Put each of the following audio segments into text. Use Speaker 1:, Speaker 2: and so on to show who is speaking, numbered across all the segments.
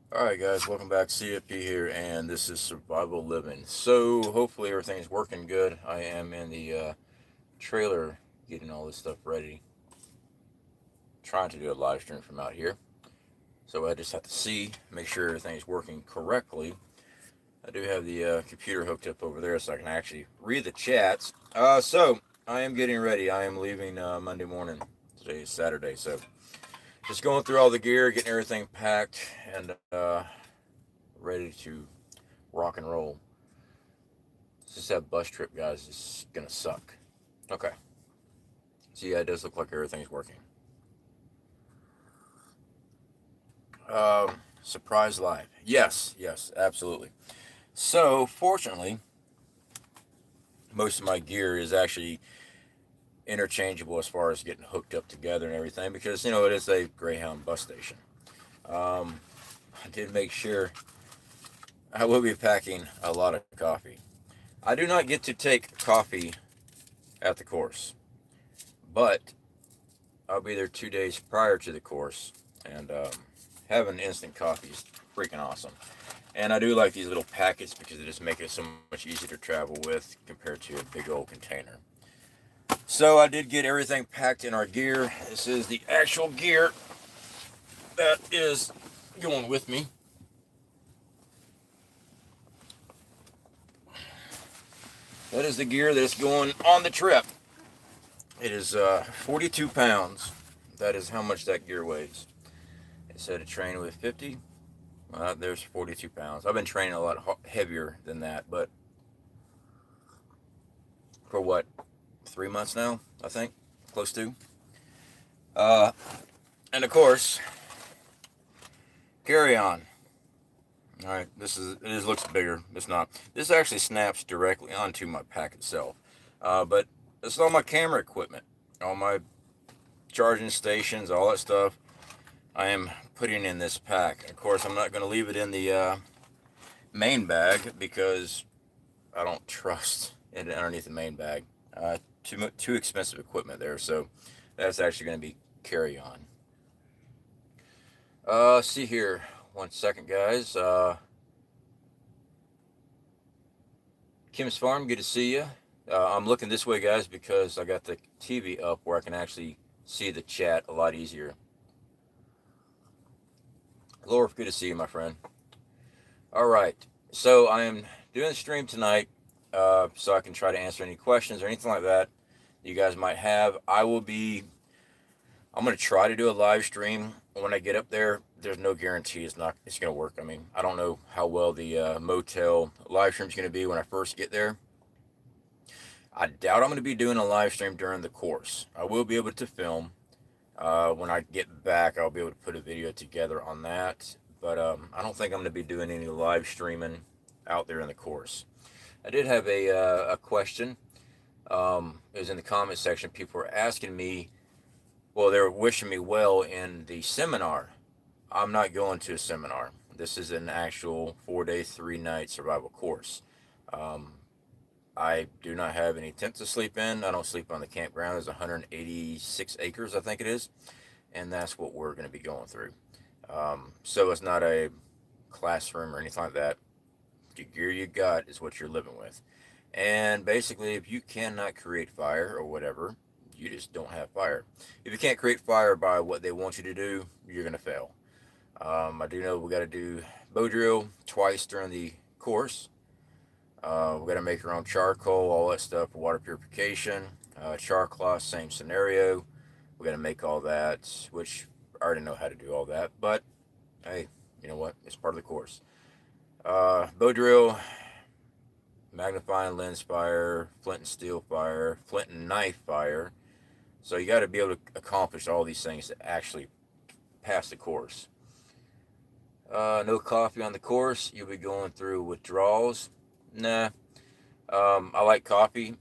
Speaker 1: Alright guys, welcome back. CFP here, and this is Survival Living. So, hopefully everything's working good. I am in the trailer getting all this stuff ready. Trying to do a live stream from out here. So I just have to make sure everything's working correctly. I do have the computer hooked up over there so I can actually read the chats. So, I am getting ready. I am leaving Monday morning. Today is Saturday, so just going through all the gear, getting everything packed, and ready to rock and roll. Just that bus trip, guys, is gonna suck. Okay. So yeah, it does look like everything's working. Surprise live. Yes, absolutely. So fortunately, most of my gear is actually interchangeable as far as getting hooked up together and everything because it is a Greyhound bus station. Um, I did make sure I will be packing a lot of coffee. I do not get to take coffee at the course, but I'll be there 2 days prior to the course, and having instant coffee is freaking awesome. And I do like these little packets because they just make it so much easier to travel with compared to a big old container. So I did get everything packed in our gear. This is the actual gear that is going with me. That is the gear that is going on the trip. It is 42 pounds. That is how much that gear weighs. It said to train with 50. There's 42 pounds. I've been training a lot heavier than that, but for what, 3 months now, I think, close to. Uh, and of course, carry on. All right, it looks bigger. It's not. This actually snaps directly onto my pack itself. But it's all my camera equipment, all my charging stations, all that stuff. I am putting in this pack. Of course, I'm not going to leave it in the main bag because I don't trust it underneath the main bag. Too expensive equipment there, so that's actually going to be carry on. See here. 1 second, guys. Kim's Farm, good to see you. I'm looking this way, guys, because I got the TV up where I can actually see the chat a lot easier. Laura, good to see you, my friend. All right. So I am doing the stream tonight so I can try to answer any questions or anything like that you guys might have. I'm going to try to do a live stream when I get up there. There's no guarantee it's going to work. I mean, I don't know how well the motel live stream is going to be when I first get there. I doubt I'm going to be doing a live stream during the course. I will be able to film. When I get back, I'll be able to put a video together on that. But I don't think I'm going to be doing any live streaming out there in the course. I did have a question. It was in the comment section. People were asking me, well, they were wishing me well in the seminar. I'm not going to a seminar. This is an actual 4-day, 3-night survival course. I do not have any tent to sleep in. I don't sleep on the campground. There's 186 acres, I think it is. And that's what we're going to be going through. So it's not a classroom or anything like that. The gear you got is what you're living with. And basically, if you cannot create fire or whatever, you just don't have fire. If you can't create fire by what they want you to do, you're going to fail. I do know we got to do bow drill twice during the course. We got to make our own charcoal, all that stuff for water purification. Char cloth, same scenario. We got to make all that, which I already know how to do all that. But hey, you know what? It's part of the course. Bow drill, magnifying lens fire, flint and steel fire, flint and knife fire. So you got to be able to accomplish all these things to actually pass the course. No coffee on the course. You'll be going through withdrawals. Nah. I like coffee.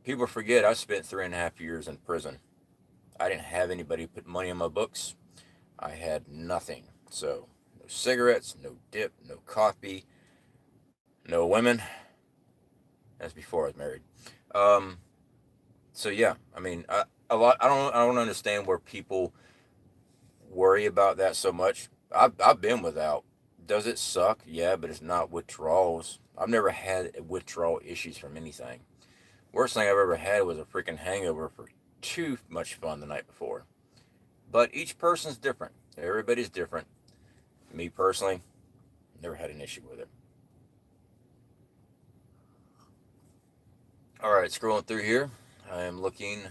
Speaker 1: People forget I spent 3.5 years in prison. I didn't have anybody put money in my books. I had nothing. So, no cigarettes, no dip, no coffee, no women. That's before I was married. Um, so yeah, I mean, I don't understand where people worry about that so much. I've been without. Does it suck? Yeah, but it's not withdrawals. I've never had withdrawal issues from anything. Worst thing I've ever had was a freaking hangover for too much fun the night before. But each person's different. Everybody's different. Me personally, never had an issue with it. All right, scrolling through here, I am looking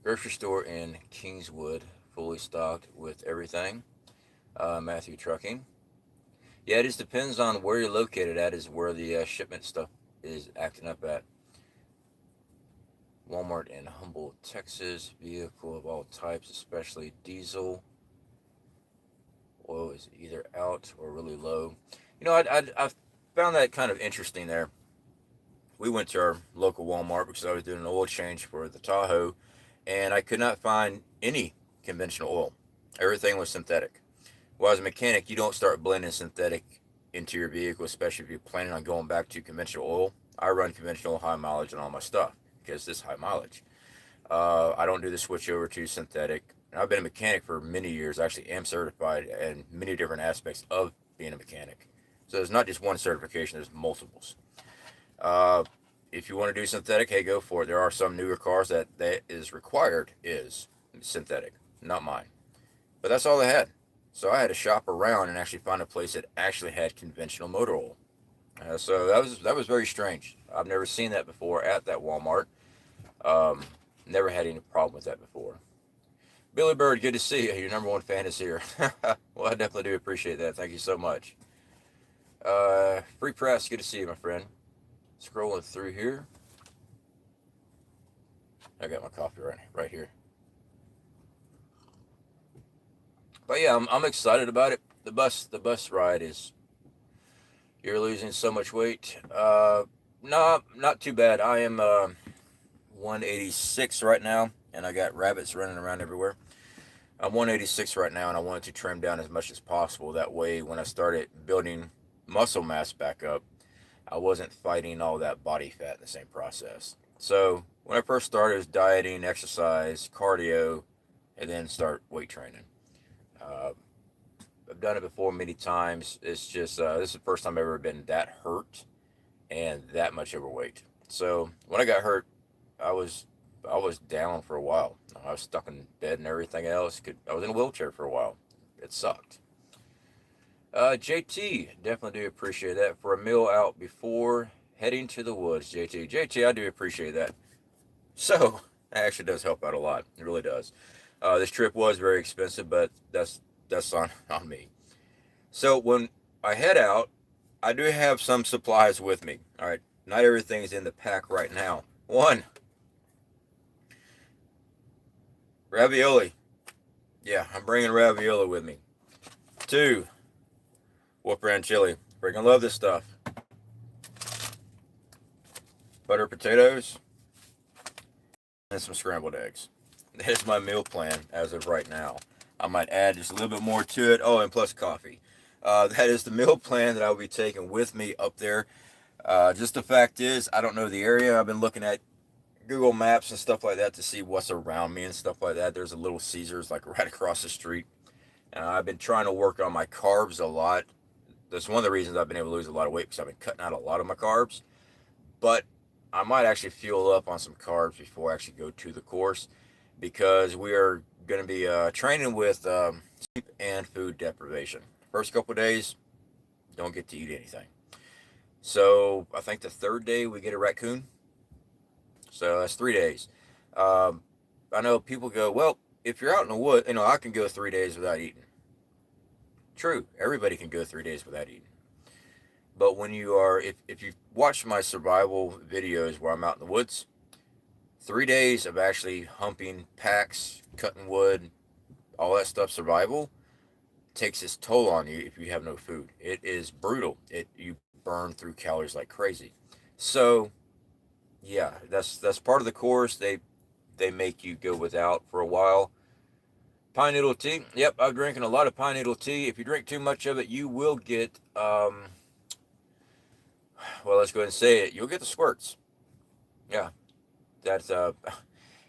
Speaker 1: grocery store in Kingswood, fully stocked with everything. Matthew Trucking. Yeah, it just depends on where you're located at, is where the shipment stuff is acting up at. Walmart in Humboldt, Texas. Vehicle of all types, especially diesel. Oil is either out or really low. I found that kind of interesting there. We went to our local Walmart because I was doing an oil change for the Tahoe, and I could not find any conventional oil. Everything was synthetic. Well, as a mechanic, you don't start blending synthetic into your vehicle, especially if you're planning on going back to conventional oil. I run conventional high mileage on all my stuff because this high mileage. I don't do the switch over to synthetic. And I've been a mechanic for many years. I actually am certified in many different aspects of being a mechanic. So there's not just one certification, there's multiples. If you want to do synthetic, hey, go for it. There are some newer cars that is required is synthetic, not mine. But that's all they had. So I had to shop around and actually find a place that actually had conventional motor oil. So that was very strange. I've never seen that before at that Walmart. Um, Never had any problem with that before. Billy Bird, good to see you. Your number one fan is here. Well, I definitely do appreciate that. Thank you so much. Free Press, good to see you, my friend. Scrolling through here. I got my coffee right here. But yeah, I'm excited about it. The bus ride is, you're losing so much weight. No, not too bad. I am 186 right now, and I got rabbits running around everywhere. I'm 186 right now, and I wanted to trim down as much as possible. That way, when I started building muscle mass back up, I wasn't fighting all that body fat in the same process. So when I first started, it was dieting, exercise, cardio, and then start weight training. Uh, I've done it before many times. It's just this is the first time I've ever been that hurt and that much overweight. So when I got hurt, I was I was down for a while. I was stuck in bed and everything else. I was in a wheelchair for a while. It sucked. JT, definitely do appreciate that. For a meal out before heading to the woods, JT, I do appreciate that. So, that actually does help out a lot. It really does. This trip was very expensive, but that's on me. So, when I head out, I do have some supplies with me. All right, not everything is in the pack right now. One, ravioli. Yeah, I'm bringing ravioli with me. Two, Wolf Brand chili. Freaking love this stuff. Butter potatoes and some scrambled eggs. That is my meal plan as of right now. I might add just a little bit more to it. Oh, and plus coffee. That is the meal plan that I will be taking with me up there. Just the fact is, I don't know the area. I've been looking at Google Maps and stuff like that to see what's around me and stuff like that. There's a Little Caesars like right across the street. I've been trying to work on my carbs a lot. That's one of the reasons I've been able to lose a lot of weight, because I've been cutting out a lot of my carbs. But I might actually fuel up on some carbs before I actually go to the course, because we are going to be training with sleep and food deprivation. First couple of days, don't get to eat anything. So I think the third day we get a raccoon. So that's 3 days. I know people go, well, if you're out in the wood, I can go 3 days without eating. True, everybody can go 3 days without eating. But when you are, if you've watched my survival videos where I'm out in the woods, 3 days of actually humping packs, cutting wood, all that stuff, survival, takes its toll on you if you have no food. It is brutal. You burn through calories like crazy. So, yeah, that's part of the course. They make you go without for a while. Pine needle tea. Yep, I'm drinking a lot of pine needle tea. If you drink too much of it, you will get, well, let's go ahead and say it. You'll get the squirts. Yeah, that's,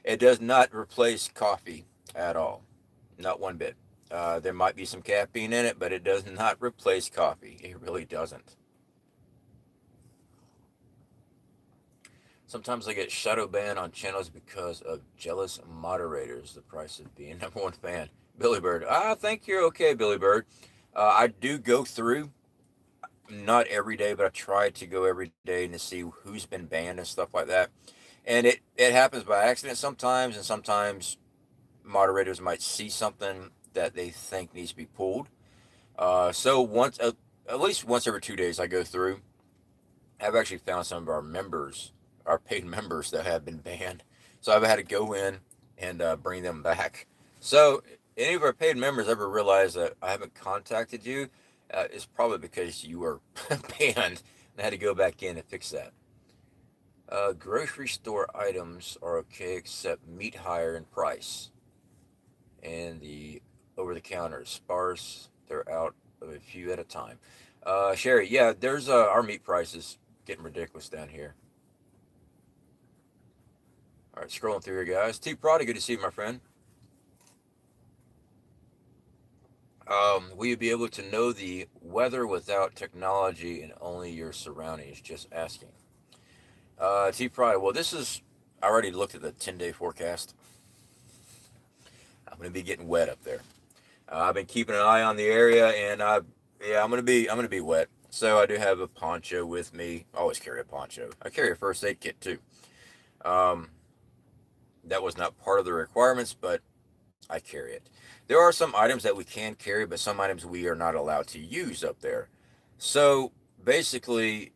Speaker 1: it does not replace coffee at all. Not one bit. There might be some caffeine in it, but it does not replace coffee. It really doesn't. Sometimes I get shadow banned on channels because of jealous moderators. The price of being number one fan. Billy Bird. I think you're okay, Billy Bird. I do go through, not every day, but I try to go every day to see who's been banned and stuff like that. And it happens by accident sometimes, and sometimes moderators might see something that they think needs to be pulled. So at least once every 2 days, I go through. I've actually found some of our members, our paid members, that have been banned. So I've had to go in and bring them back. So any of our paid members ever realize that I haven't contacted you, it's probably because you were banned, and I had to go back in and fix that. Grocery store items are okay except meat higher in price, and the over the counter is sparse. They're out of a few at a time. Sherry, yeah, there's our meat prices getting ridiculous down here. All right, scrolling through here, guys. T. Prada, good to see you, my friend. Will you be able to know the weather without technology and only your surroundings? Just asking. T. Prada, well, this is. I already looked at the 10-day forecast. I'm going to be getting wet up there. I've been keeping an eye on the area, and I'm gonna be wet. So I do have a poncho with me. I always carry a poncho. I carry a first aid kit too. Um, that was not part of the requirements, but I carry it. There are some items that we can carry, but some items we are not allowed to use up there. So basically,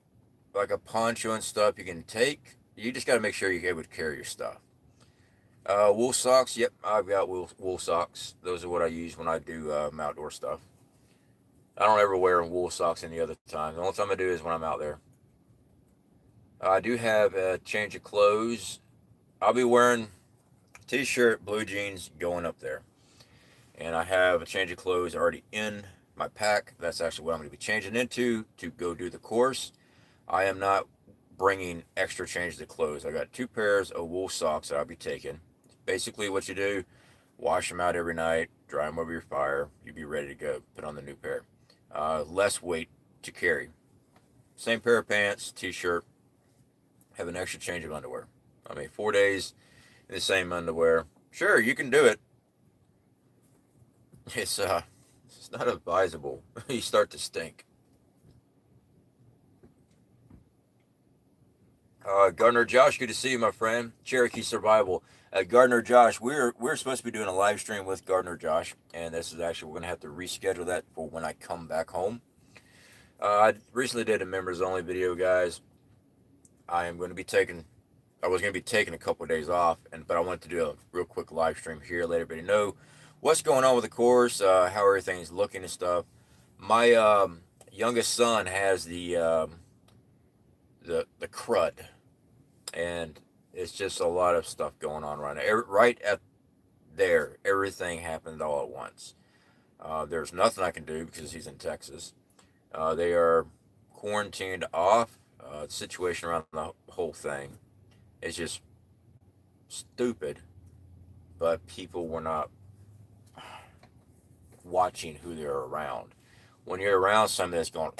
Speaker 1: like a poncho and stuff, you can take. You just got to make sure you're able to carry your stuff. Wool socks. Yep, I've got wool socks. Those are what I use when I do outdoor stuff. I don't ever wear wool socks any other time. The only time I do is when I'm out there. I do have a change of clothes. I'll be wearing t-shirt, blue jeans going up there. And I have a change of clothes already in my pack. That's actually what I'm going to be changing into to go do the course. I am not bringing extra changes of clothes. I got 2 pairs of wool socks that I'll be taking. Basically what you do, wash them out every night, dry them over your fire, you'll be ready to go. Put on the new pair. Less weight to carry. Same pair of pants, t-shirt, have an extra change of underwear. I mean, 4 days in the same underwear. Sure, you can do it. It's it's not advisable. You start to stink. Gardner Josh, good to see you, my friend. Cherokee Survival. Gardner Josh, we're supposed to be doing a live stream with Gardner Josh, and this is actually we're gonna have to reschedule that for when I come back home. I recently did a members only video, guys. I am going to be taking. I was going to be taking a couple of days off, but I wanted to do a real quick live stream here, let everybody know what's going on with the course, how everything's looking and stuff. My youngest son has the crud, and it's just a lot of stuff going on right now. Right at there, everything happened all at once. There's nothing I can do because he's in Texas. They are quarantined off. The situation around the whole thing is just stupid, but people were not watching who they're around. When you're around somebody that's going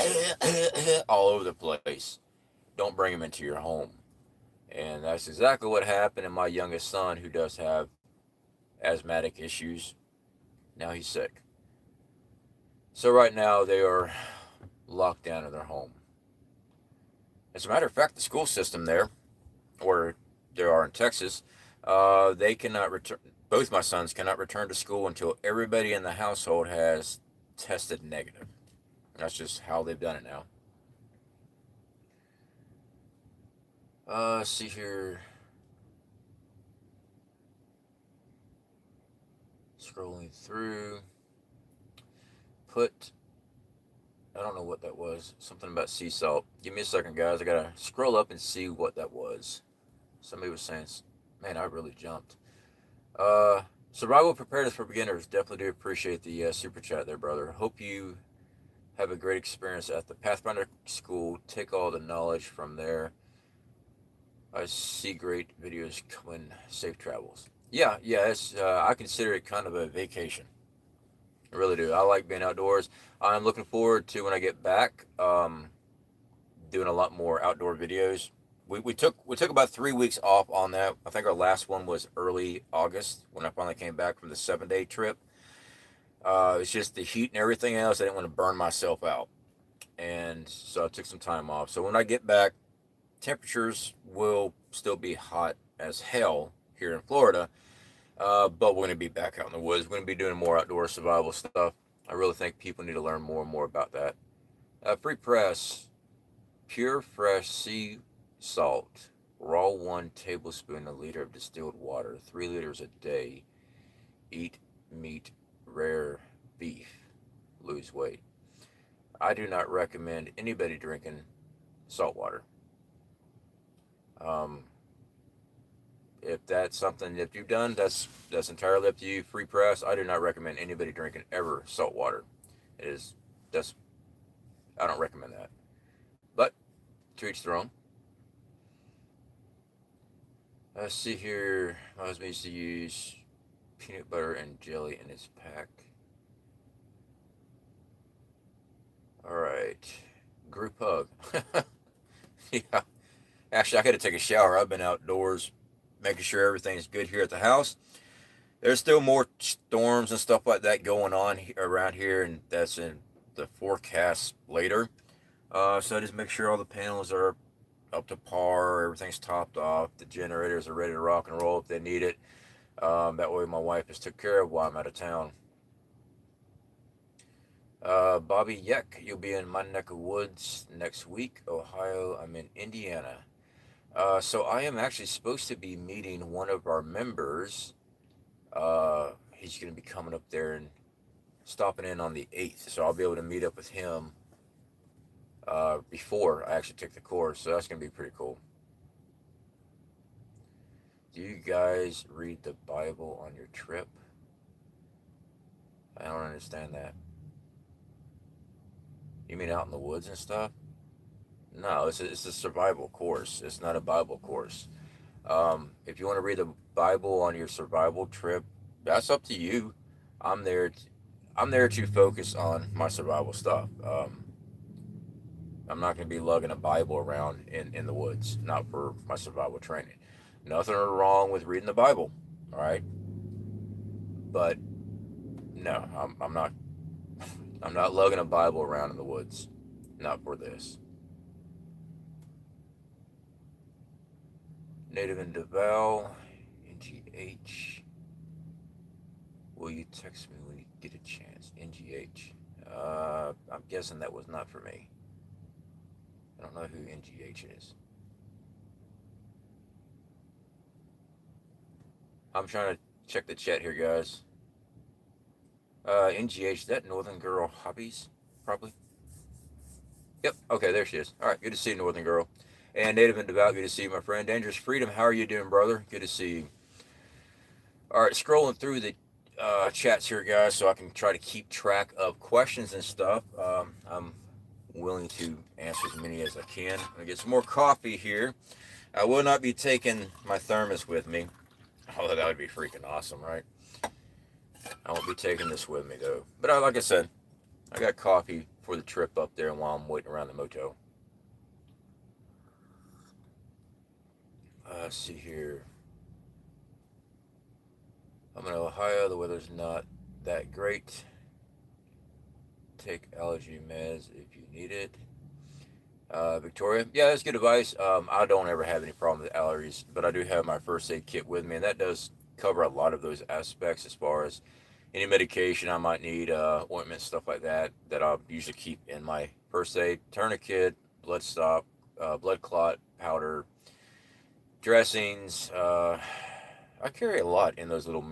Speaker 1: all over the place, don't bring them into your home. And that's exactly what happened in my youngest son, who does have asthmatic issues. Now he's sick. So right now they are locked down in their home. As a matter of fact, the school system there, or there are in Texas, they cannot return. Both my sons cannot return to school until everybody in the household has tested negative. That's just how they've done it now. Let's see here. Scrolling through. I don't know what that was. Something about sea salt. Give me a second, guys. I gotta scroll up and see what that was. Somebody was saying, man, I really jumped. Survival Preparedness for Beginners. Definitely do appreciate the super chat there, brother. Hope you have a great experience at the Pathfinder school. Take all the knowledge from there. I see great videos coming. Safe travels. Yeah. It's, I consider it kind of a vacation. I really do. I like being outdoors. I'm looking forward to when I get back, doing a lot more outdoor videos. We took about 3 weeks off on that. I think our last one was early August when I finally came back from the 7 day trip. It's just the heat and everything else. I didn't want to burn myself out, and so I took some time off. So when I get back, temperatures will still be hot as hell here in Florida, but we're going to be back out in the woods. We're going to be doing more outdoor survival stuff. I really think people need to learn more and more about that. Free press, pure fresh sea salt, raw 1 tablespoon a liter of distilled water, 3 liters a day. Eat meat, rare beef, lose weight. I do not recommend anybody drinking salt water. Um, if that's something that you've done, that's entirely up to you. Free press. I do not recommend anybody drinking ever salt water. It is that's I don't recommend that. But to each their own. Let's see here. My husband used to use peanut butter and jelly in his pack. All right. Group hug. Yeah. Actually, I got to take a shower. I've been outdoors making sure everything's good here at the house. There's still more storms and stuff like that going on around here, and that's in the forecast later. So just make sure all the panels are up to par, everything's topped off, the generators are ready to rock and roll if they need it. That way my wife has took care of while I'm out of town. Bobby Yeck, you'll be in my neck of woods next week. Ohio, I'm in Indiana. So I am actually supposed to be meeting one of our members. He's going to be coming up there and stopping in on the 8th. So I'll be able to meet up with him before I actually take the course. So that's going to be pretty cool. Do you guys read the Bible on your trip? I don't understand that. You mean out in the woods and stuff? No, it's a survival course. It's not a Bible course. If you want to read the Bible on your survival trip, that's up to you. I'm there. I'm there to focus on my survival stuff. I'm not going to be lugging a Bible around in the woods. Not for my survival training. Nothing wrong with reading the Bible. All right, but no, I'm not. I'm not lugging a Bible around in the woods. Not for this. Native and Deval, NGH. Will you text me when you get a chance? NGH. I'm guessing that was not for me. I don't know who NGH is. I'm trying to check the chat here, guys. NGH, that Northern Girl Hobbies? Probably. Yep, okay, there she is. All right, good to see you, Northern Girl. And Native and Devout, good to see you, my friend. Dangerous Freedom, how are you doing, brother? Good to see you. All right, scrolling through the chats here, guys, so I can try to keep track of questions and stuff. I'm willing to answer as many as I can. I'm going to get some more coffee here. I will not be taking my thermos with me. Oh, that would be freaking awesome, right? I won't be taking this with me, though. But like I said, I got coffee for the trip up there while I'm waiting around the motel. Let's see here. I'm in Ohio. The weather's not that great. Take allergy meds if you need it. Victoria, yeah, that's good advice. I don't ever have any problem with allergies, but I do have my first aid kit with me, and that does cover a lot of those aspects as far as any medication I might need, ointment, stuff like that, that I'll usually keep in my first aid. Tourniquet, blood stop, blood clot powder, dressings. I carry a lot in those little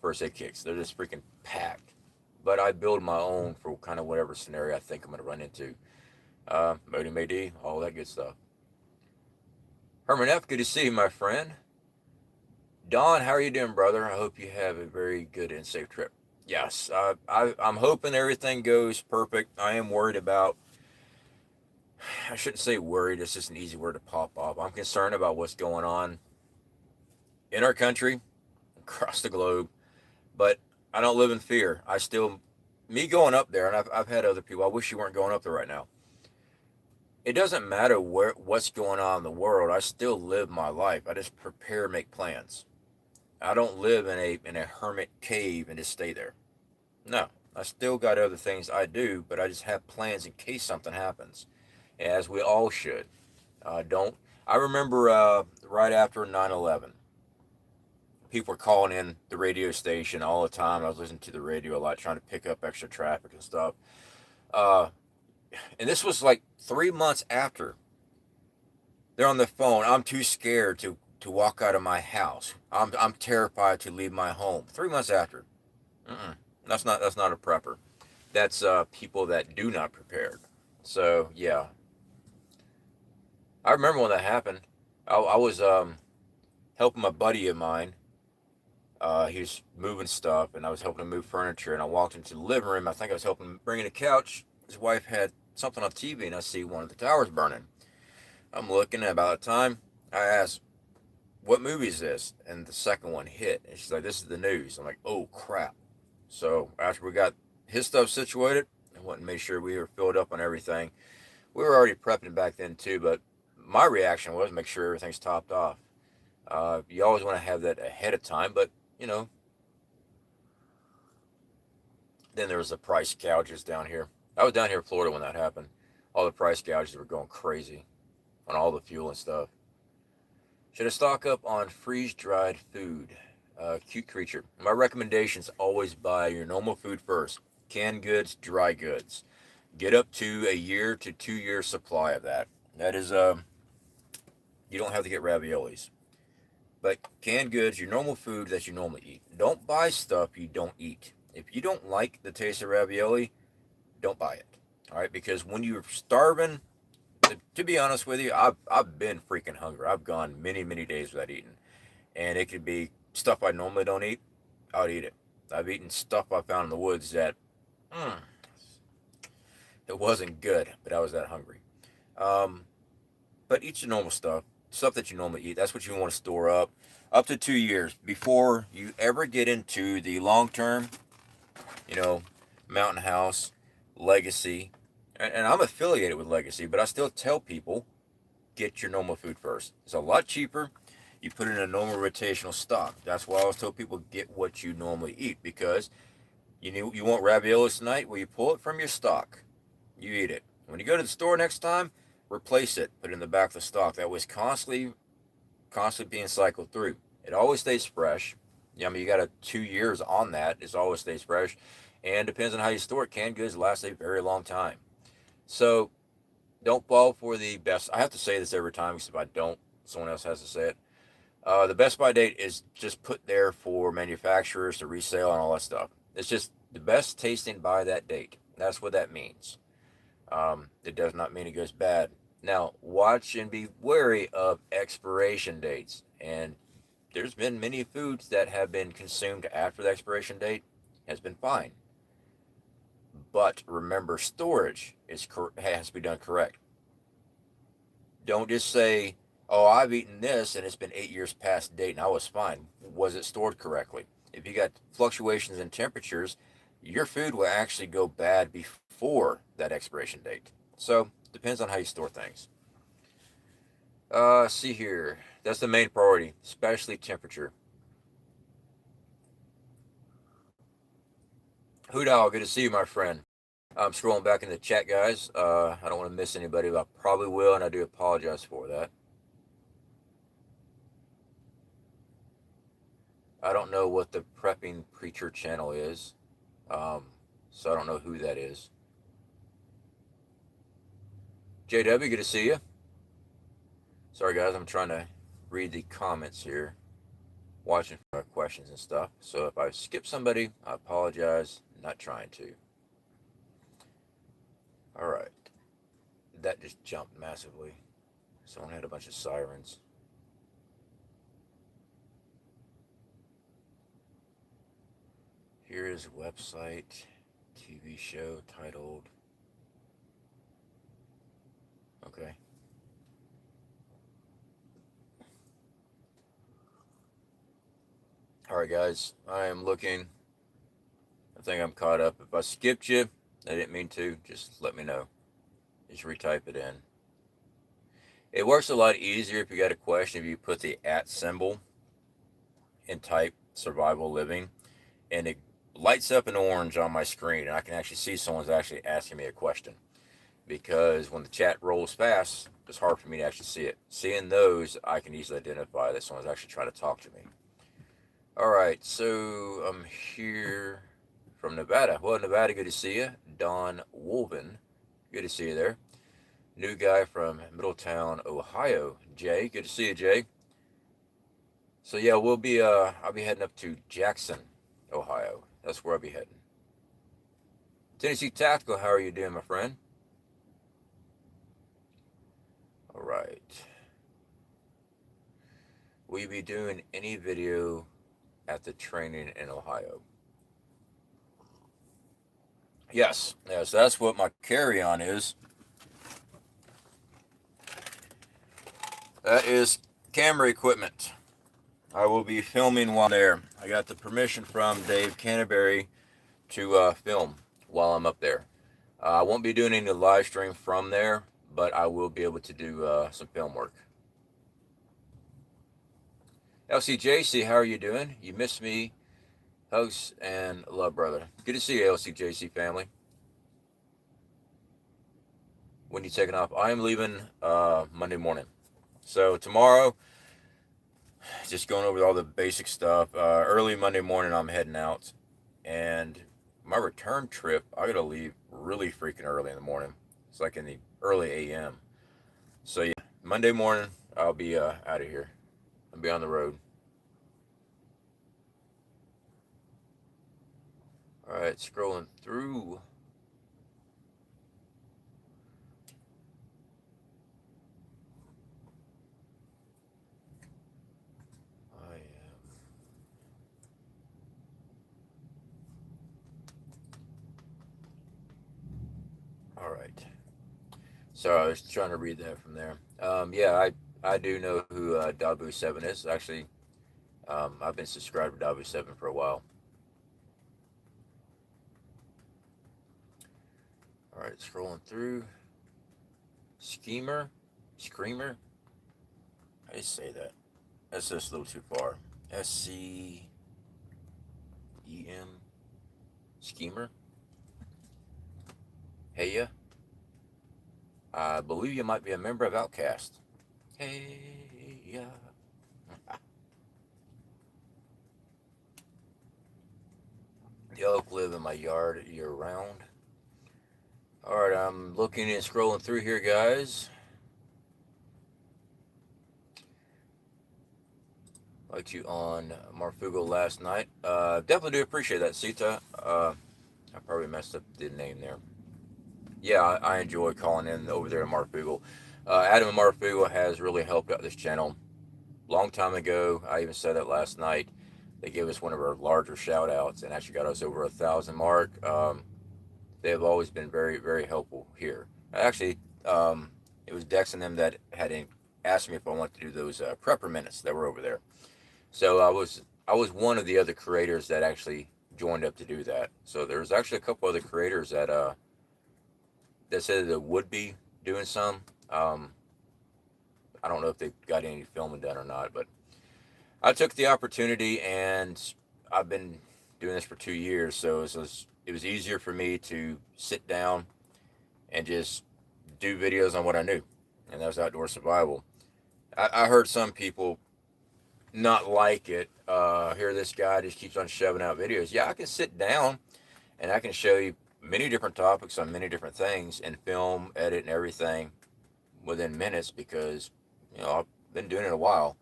Speaker 1: first aid kits. They're just freaking packed. But I build my own for kind of whatever scenario I think I'm going to run into. Modi Maydi, all that good stuff. Herman F., good to see you, my friend. Don, how are you doing, brother? I hope you have a very good and safe trip. Yes, I'm hoping everything goes perfect. I am worried about, I shouldn't say worried, it's just an easy word to pop off. I'm concerned about what's going on in our country, across the globe, but I don't live in fear. Me going up there, and I've had other people, I wish you weren't going up there right now. It doesn't matter what's going on in the world. I still live my life. I just prepare, make plans. I don't live in a hermit cave and just stay there. No, I still got other things I do, but I just have plans in case something happens, as we all should. Don't. I remember right after 9/11, people were calling in the radio station all the time. I was listening to the radio a lot, trying to pick up extra traffic and stuff. Uh, and this was like 3 months after. They're on the phone. I'm too scared to walk out of my house. I'm terrified to leave my home. 3 months after. Mm-mm. That's not a prepper. That's people that do not prepare. So yeah, I remember when that happened. I was helping my buddy of mine. He was moving stuff, and I was helping him move furniture. And I walked into the living room. I think I was helping him bring in a couch. His wife had something on TV, and I see one of the towers burning. I'm looking. At about the time, I asked, "What movie is this?" And the second one hit, and she's like, "This is the news." I'm like, "Oh crap!" So after we got his stuff situated, I went and made sure we were filled up on everything. We were already prepping back then too, but my reaction was make sure everything's topped off. You always want to have that ahead of time, but you know, then there was the price gouges down here. I was down here in Florida when that happened. All the price gouges were going crazy on all the fuel and stuff. Should I stock up on freeze-dried food? Cute creature. My recommendations always buy your normal food first. Canned goods, dry goods. Get up to a year to 2 year supply of that. That is, you don't have to get raviolis. But canned goods, your normal food that you normally eat. Don't buy stuff you don't eat. If you don't like the taste of ravioli, don't buy it. All right, because when you're starving, to be honest with you, I've been freaking hungry. I've gone many, many days without eating. And it could be stuff I normally don't eat. I'll eat it. I've eaten stuff I found in the woods that mm, it wasn't good, but I was that hungry. Um, but eat your normal stuff that you normally eat. That's what you want to store up to 2 years before you ever get into the long term, you know, Mountain House, Legacy. And I'm affiliated with Legacy, but I still tell people get your normal food first. It's a lot cheaper. You put it in a normal rotational stock. That's why I always tell people get what you normally eat, because you want raviolis tonight. Well, you pull it from your stock. You eat it. When you go to the store next time, replace it. Put it in the back of the stock. That was constantly being cycled through. It always stays fresh. Yeah, I mean, you got 2 years on that. It always stays fresh, and depends on how you store it. Canned goods last a very long time. So don't fall for the best. I have to say this every time because if I don't, someone else has to say it. The best by date is just put there for manufacturers to resale and all that stuff. It's just the best tasting by that date. That's what that means. It does not mean it goes bad. Now, watch and be wary of expiration dates. And there's been many foods that have been consumed after the expiration date has been fine. But remember, storage has to be done correct. Don't just say, "Oh, I've eaten this and it's been 8 years past date and I was fine." Was it stored correctly? If you got fluctuations in temperatures, your food will actually go bad before that expiration date. So depends on how you store things. See here. That's the main priority, especially temperature. Hoodal, good to see you, my friend. I'm scrolling back in the chat, guys. I don't want to miss anybody, but I probably will, and I do apologize for that. I don't know what the Prepping Preacher channel is, so I don't know who that is. JW, good to see you. Sorry, guys, I'm trying to read the comments here, watching for questions and stuff. So if I skip somebody, I apologize. I'm not trying to. All right. That just jumped massively. Someone had a bunch of sirens. Here is a website, TV show titled. Okay. All right, guys. I am looking. I think I'm caught up. If I skipped you, I didn't mean to. Just let me know. Just retype it in. It works a lot easier if you got a question if you put the @ symbol and type survival living, and it lights up an orange on my screen, and I can actually see someone's actually asking me a question. Because when the chat rolls fast, it's hard for me to actually see it. Seeing those, I can easily identify that someone's actually trying to talk to me. All right, so I'm here from Nevada. Well, Nevada, good to see you. Don Wolven, good to see you there. New guy from Middletown, Ohio. Jay, good to see you, Jay. So yeah, I'll be heading up to Jackson, Ohio. That's where I'll be heading. Tennessee Tactical, how are you doing, my friend? All right. Will you be doing any video at the training in Ohio? Yes, that's what my carry-on is. That is camera equipment. I will be filming while there. I got the permission from Dave Canterbury to film while I'm up there. I won't be doing any live stream from there, but I will be able to do some film work. LCJC, how are you doing? You missed me. Hugs and love, brother. Good to see you, LCJC family. When you taking off? I am leaving Monday morning. So tomorrow, just going over all the basic stuff. Early Monday morning, I'm heading out. And my return trip, I got to leave really freaking early in the morning. It's like in the early a.m. So yeah, Monday morning, I'll be out of here. I'll be on the road. All right, scrolling through. All right. So I was trying to read that from there. Yeah, I do know who Dabu7 is. Actually, I've been subscribed to Dabu7 for a while. All right, scrolling through. Screamer. How do you say that? That's just a little too far. SCEM. Schemer. Hey ya. I believe you might be a member of Outcast. Hey ya. The elk live in my yard year round. Alright, I'm looking and scrolling through here, guys. Liked you on Marfugo last night. Definitely do appreciate that, Sita. I probably messed up the name there. Yeah, I enjoy calling in over there at Marfugo. Adam and Marfugo has really helped out this channel. Long time ago, I even said it last night. They gave us one of our larger shout outs and actually got us over 1,000 mark. They have always been very, very helpful here. Actually, it was Dex and them that had asked me if I wanted to do those prepper minutes that were over there. So I was one of the other creators that actually joined up to do that. So there's actually a couple other creators that said that would be doing some. I don't know if they got any filming done or not, but I took the opportunity, and I've been doing this for 2 years, so it was easier for me to sit down and just do videos on what I knew, and that was outdoor survival. I heard some people not like it. Here this guy just keeps on shoving out videos. Yeah, I can sit down and I can show you many different topics on many different things and film, edit, and everything within minutes because, I've been doing it a while.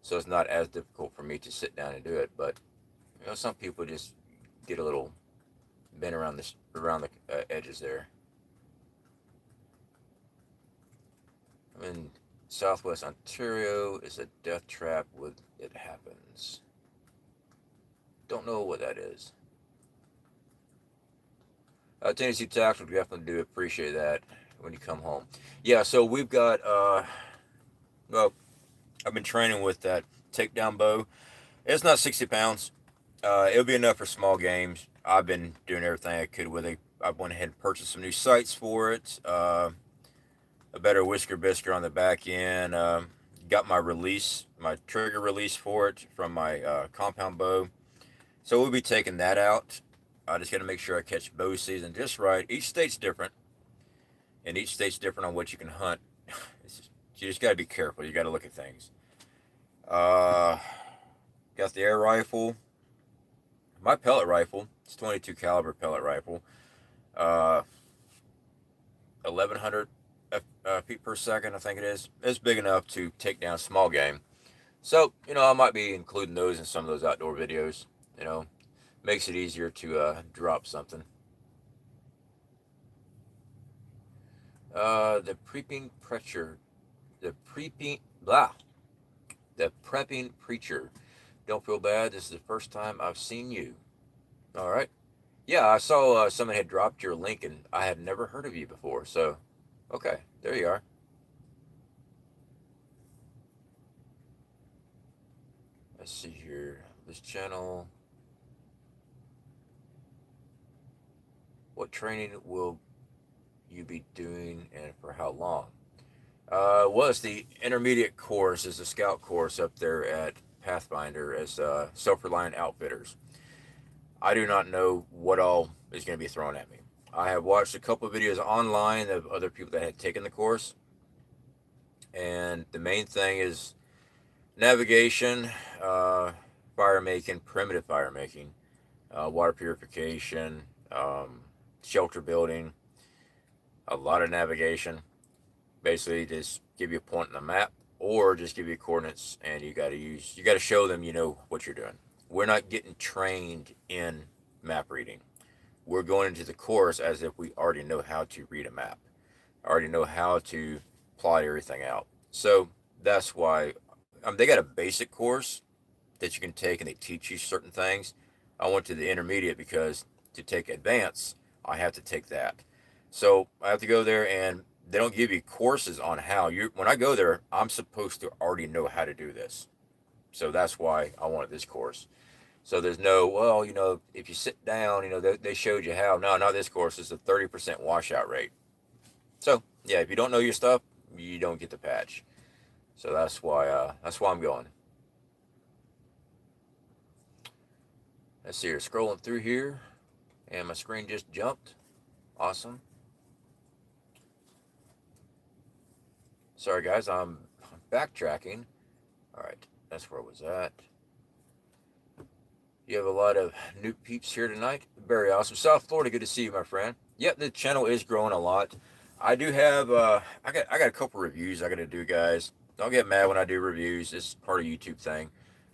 Speaker 1: So it's not as difficult for me to sit down and do it. But, some people just get a little bent around the edges there. I'm in Southwest Ontario. Is a death trap with it happens. Don't know what that is. Tennessee Tax would definitely do appreciate that when you come home. Yeah, so we've got, well, I've been training with that takedown bow. It's not 60 pounds. It'll be enough for small games. I've been doing everything I could with it. I went ahead and purchased some new sights for it, a better whisker bisker on the back end. Got my release, my trigger release for it from my compound bow. So we'll be taking that out. I just got to make sure I catch bow season just right. Each state's different, and each state's different on what you can hunt. You just got to be careful. You got to look at things. Uh, got the air rifle. My pellet rifle. It's 22 caliber pellet rifle. 1100 feet per second, I think it is. It's big enough to take down small game. So, I might be including those in some of those outdoor videos. Makes it easier to drop something. The prepping preacher. The prepping preacher. Don't feel bad. This is the first time I've seen you. All right. Yeah, I saw someone had dropped your link, and I had never heard of you before. So, okay, there you are. Let's see here. This channel. What training will you be doing, and for how long? Was the intermediate course is a scout course up there at Pathfinder as self-reliant outfitters. I do not know what all is going to be thrown at me. I have watched a couple of videos online of other people that had taken the course, and the main thing is navigation, fire making, primitive fire making, water purification, shelter building, a lot of navigation. Basically, just give you a point on the map, or just give you coordinates, and you got to show them what you're doing. We're not getting trained in map reading. We're going into the course as if we already know how to read a map, already know how to plot everything out. So that's why they got a basic course that you can take, and they teach you certain things. I went to the intermediate because to take advanced, I have to take that. So I have to go there, and they don't give you courses on how. When I go there, I'm supposed to already know how to do this. So that's why I wanted this course. So there's no, if you sit down, they showed you how. No, not this course. It's a 30% washout rate. So, yeah, if you don't know your stuff, you don't get the patch. So that's why I'm going. Let's see here. Scrolling through here, and my screen just jumped. Awesome. Sorry, guys, I'm backtracking. All right, that's where I was at. You have a lot of new peeps here tonight. Very awesome. South Florida, good to see you, my friend. Yep, the channel is growing a lot. I do have, I got a couple reviews I got to do, guys. Don't get mad when I do reviews. It's part of YouTube thing.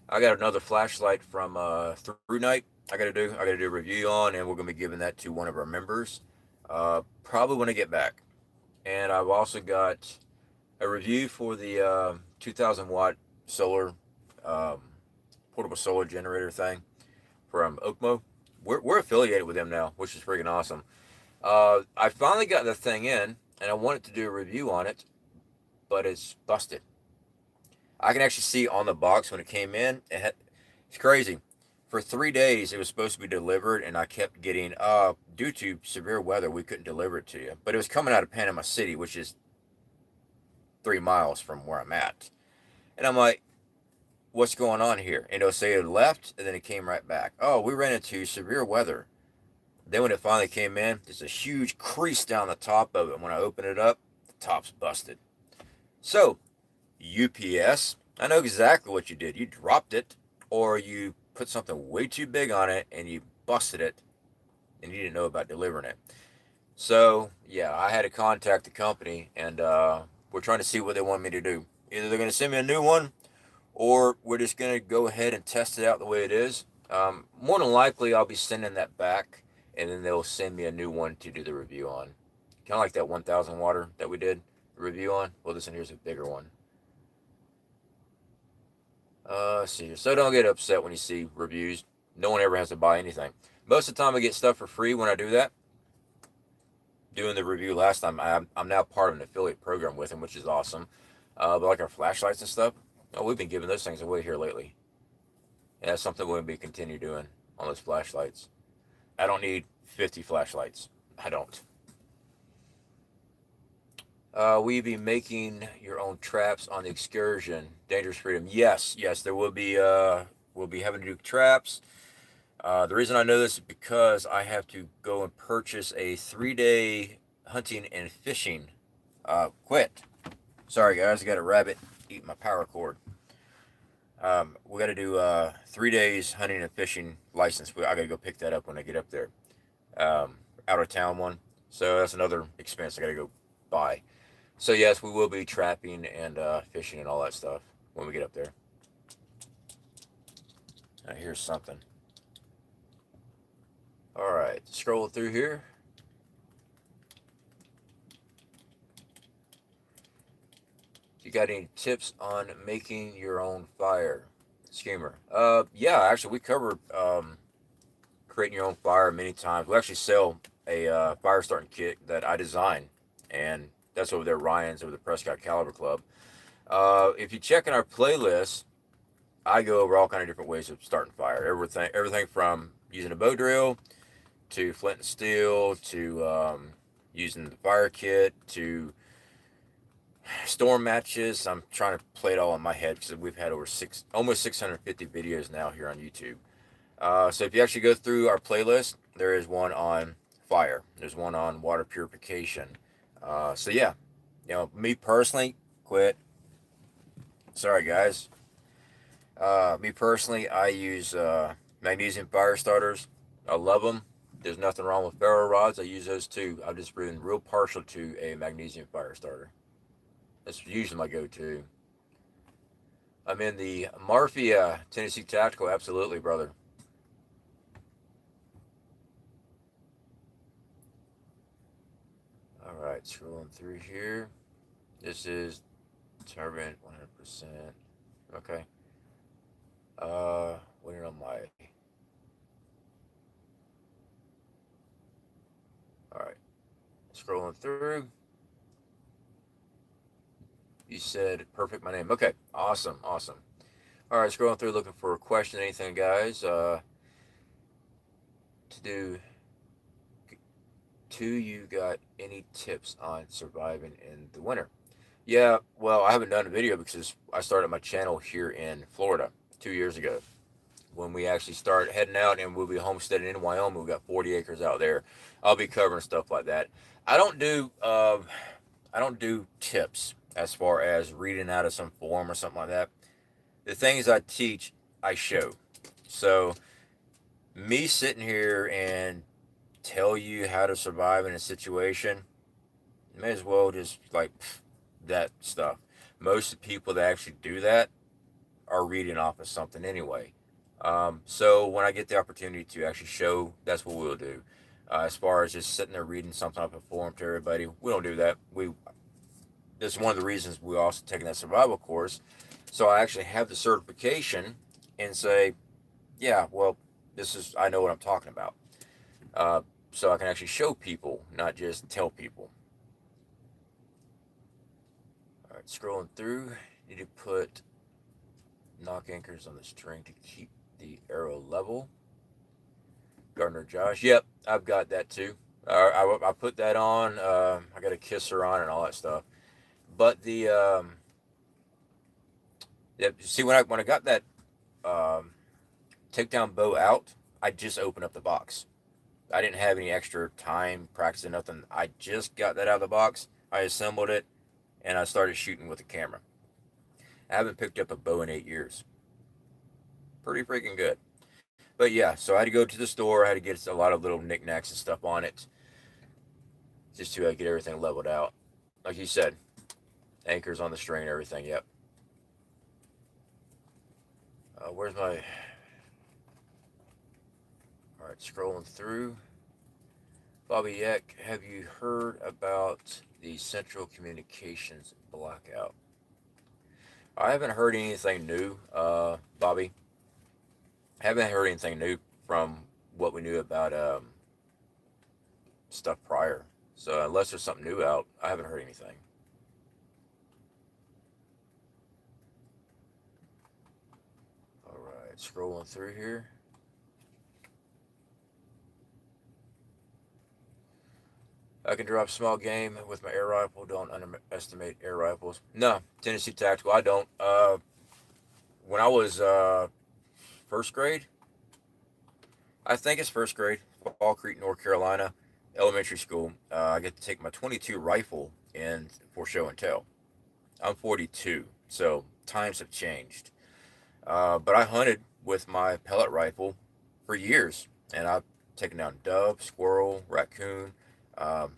Speaker 1: I got another flashlight from Through Night I got to do a review on, and we're going to be giving that to one of our members probably when I get back. And I've also got a review for the 2,000 watt solar portable solar generator thing from OKMO. We're affiliated with them now, which is freaking awesome. I finally got the thing in, and I wanted to do a review on it, but it's busted. I can actually see on the box when it came in. It's crazy. For 3 days, it was supposed to be delivered, and I kept getting, due to severe weather, we couldn't deliver it to you. But it was coming out of Panama City, which is 3 miles from where I'm at. And I'm like, what's going on here? And it'll say it left, and then it came right back. Oh, we ran into severe weather. Then when it finally came in, there's a huge crease down the top of it. When I open it up, the top's busted. So, UPS, I know exactly what you did. You dropped it, or you put something way too big on it, and you busted it, and you didn't know about delivering it. So, yeah, I had to contact the company, and we're trying to see what they want me to do. Either they're going to send me a new one, or we're just going to go ahead and test it out the way it is. More than likely, I'll be sending that back, and then they'll send me a new one to do the review on. Kind of like that 1,000 water that we did the review on. Well, this one here's a bigger one. Let's see. So don't get upset when you see reviews. No one ever has to buy anything. Most of the time I get stuff for free when I do that. Doing the review last time, I'm now part of an affiliate program with him, which is awesome. But like our flashlights and stuff, we've been giving those things away here lately. And that's something we'll be continue doing on those flashlights. I don't need 50 flashlights. I don't. Will you be making your own traps on the excursion? Dangerous Freedom. Yes, yes, there will be. We'll be having to do traps. The reason I know this is because I have to go and purchase a 3-day hunting and fishing. Quit. Sorry, guys, I got a rabbit eating my power cord. We got to do 3 days hunting and fishing license. I got to go pick that up when I get up there. Out of town one. So that's another expense I got to go buy. So yes, we will be trapping and fishing and all that stuff when we get up there. Here's something. All right, scroll through here. You got any tips on making your own fire? Schemer. Yeah, actually, we covered creating your own fire many times. We actually sell a fire starting kit that I designed, and that's over there, Ryan's over the Prescott Caliber Club. If you check in our playlist, I go over all kind of different ways of starting fire. Everything from using a bow drill to flint and steel to using the fire kit to storm matches. I'm trying to play it all in my head because we've had almost 650 videos now here on YouTube. So if you actually go through our playlist, there is one on fire. There's one on water purification. So yeah, me personally, quit. Sorry guys. Me personally, I use magnesium fire starters. I love them. There's nothing wrong with ferro rods. I use those too. I've just been real partial to a magnesium fire starter. That's usually my go-to. I'm in the Mafia Tennessee Tactical. Absolutely, brother. All right, scrolling through here. This is turbine 100%. Okay. Waiting on my. All right, scrolling through. You said perfect. My name. Okay, awesome, awesome. All right, scrolling through, looking for a question, anything, guys. To do. Two, you got any tips on surviving in the winter? Yeah, well, I haven't done a video because I started my channel here in Florida 2 years ago. When we actually start heading out and we'll be homesteading in Wyoming, we've got 40 acres out there. I'll be covering stuff like that. I don't do I don't do tips as far as reading out of some form or something like that. The things I teach, I show. So me sitting here and tell you how to survive in a situation, may as well just like that stuff. Most of the people that actually do that are reading off of something anyway. So when I get the opportunity to actually show, that's what we'll do. As far as just sitting there reading something off a forum to everybody, we don't do that. This is one of the reasons we also taking that survival course. So I actually have the certification and say, yeah, well, I know what I'm talking about. So I can actually show people, not just tell people. All right, scrolling through, need to put knock anchors on the string to keep the arrow level. Gardner Josh, yep, I've got that too. I put that on. I got a kisser on and all that stuff. But see, when I got that takedown bow out, I just opened up the box. I didn't have any extra time practicing nothing. I just got that out of the box. I assembled it, and I started shooting with the camera. I haven't picked up a bow in 8 years. Pretty freaking good. But yeah, so I had to go to the store. I had to get a lot of little knickknacks and stuff on it, just to get everything leveled out. Like you said, anchors on the string, everything. Yep. Where's my? All right, scrolling through. Bobby Eck, have you heard about the Central Communications blackout? I haven't heard anything new, Bobby. I haven't heard anything new from what we knew about stuff prior. So unless there's something new out, I haven't heard anything. All right, scrolling through here. I can drop small game with my air rifle. Don't underestimate air rifles. No, Tennessee Tactical. I don't. When I was first grade, I think it's first grade, Fall Creek, North Carolina, elementary school. I get to take my 22 rifle in for show and tell. I'm 42, so times have changed. But I hunted with my pellet rifle for years, and I've taken down dove, squirrel, raccoon.